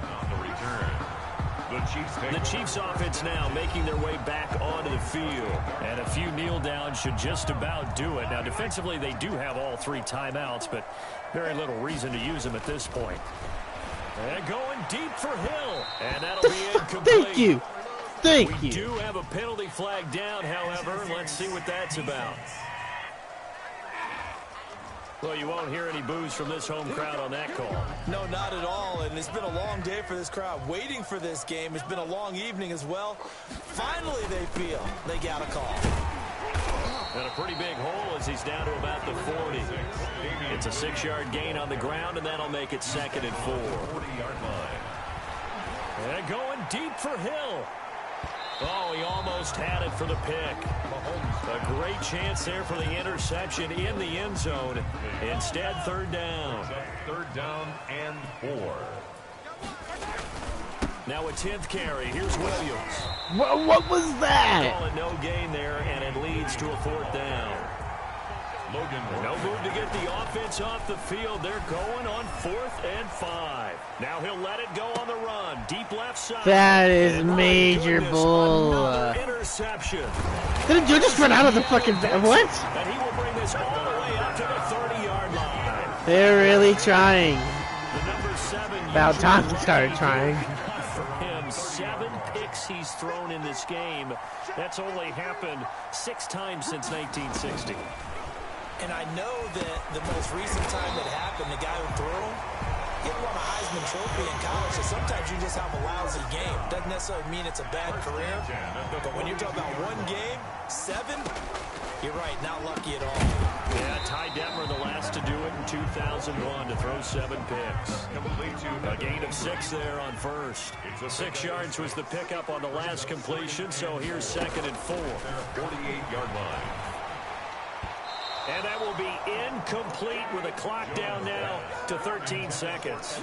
The Chiefs offense now making their way back onto the field. And a few kneel downs should just about do it. Now, defensively, they do have all 3 timeouts, but very little reason to use them at this point. And going deep for Hill. And that'll be incomplete. Thank you. Thank you. We do have a penalty flag down, however. Let's see what that's about. Well, you won't hear any boos from this home crowd on that call. No, not at all. And it's been a long day for this crowd waiting for this game. It's been a long evening as well. Finally, they feel they got a call. And a pretty big hole as he's down to about the 40. It's a 6-yard gain on the ground, and that'll make it 2nd and 4. And going deep for Hill. Oh, he almost had it for the pick. A great chance there for the interception in the end zone. Instead, third down. Third down and 4. Now a 10th carry. Here's Williams. What was that? Call it no gain there, and it leads to a fourth down. No move to get the offense off the field. They're going on 4th and 5. Now he'll let it go on the run. Deep left side. That is And major goodness, bull. another interception. Did you just run out of the fucking... What? And he will bring this all the way up to the 30-yard line. They're really trying. The number 7. About time we started trying. For him, 7 picks he's thrown in this game. That's only happened 6 times since 1960. And I know that the most recent time that happened, the guy who threw him, he won a Heisman Trophy in college, so sometimes you just have a lousy game. Doesn't necessarily mean it's a bad career, but when you're talking about one game, 7, you're right, not lucky at all. Yeah, Ty Detmer, the last to do it in 2001, to throw 7 picks. A gain of 6 there on first. 6 yards was the pickup on the last completion, so here's 2nd and 4. 48-yard line. And that will be incomplete with a clock down now to 13 seconds.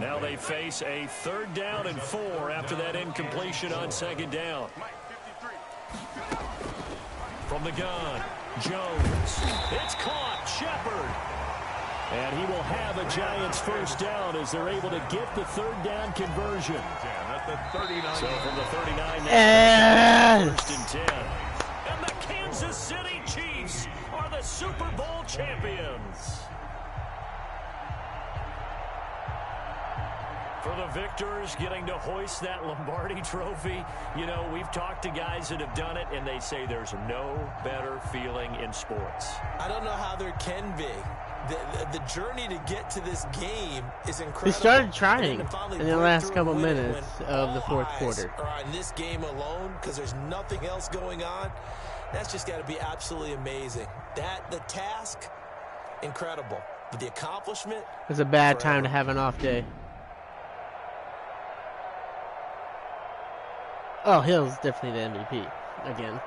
Now they face a 3rd down and 4 after that incompletion on 2nd down. From the gun, Jones. It's caught. Shepard. And he will have a Giants first down as they're able to get the 3rd down conversion. So from the 39, Yes. 1st and 10. And the Kansas City Chiefs are the Super Bowl champions. For the victors, getting to hoist that Lombardi trophy, you know, we've talked to guys that have done it, and they say there's no better feeling in sports. I don't know how there can be. The journey to get to this game is incredible. We started trying in the last couple minutes of the 4th quarter. Are on this game alone because there's nothing else going on. That's just got to be absolutely amazing. The task, incredible. But the accomplishment, It's a bad time to have an off day. Oh, Hill's definitely the MVP again.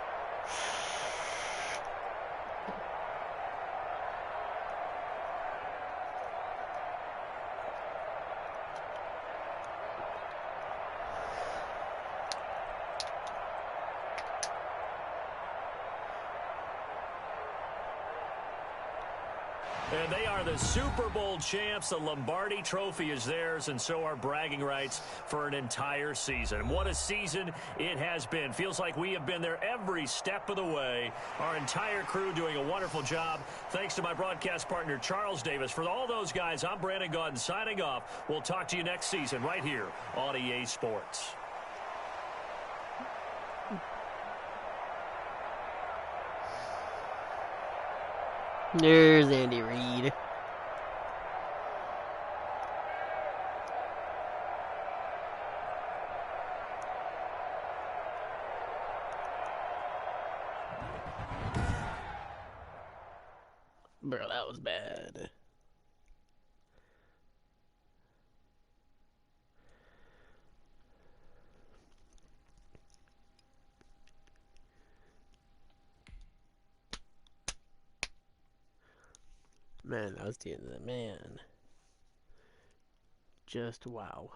And they are the Super Bowl champs. The Lombardi trophy is theirs, and so are bragging rights for an entire season. What a season it has been. Feels like we have been there every step of the way. Our entire crew doing a wonderful job. Thanks to my broadcast partner, Charles Davis. For all those guys, I'm Brandon Gaudin signing off. We'll talk to you next season right here on EA Sports. There's Andy Reid. Bro, that was bad. Man, that was the end of the man. Just wow.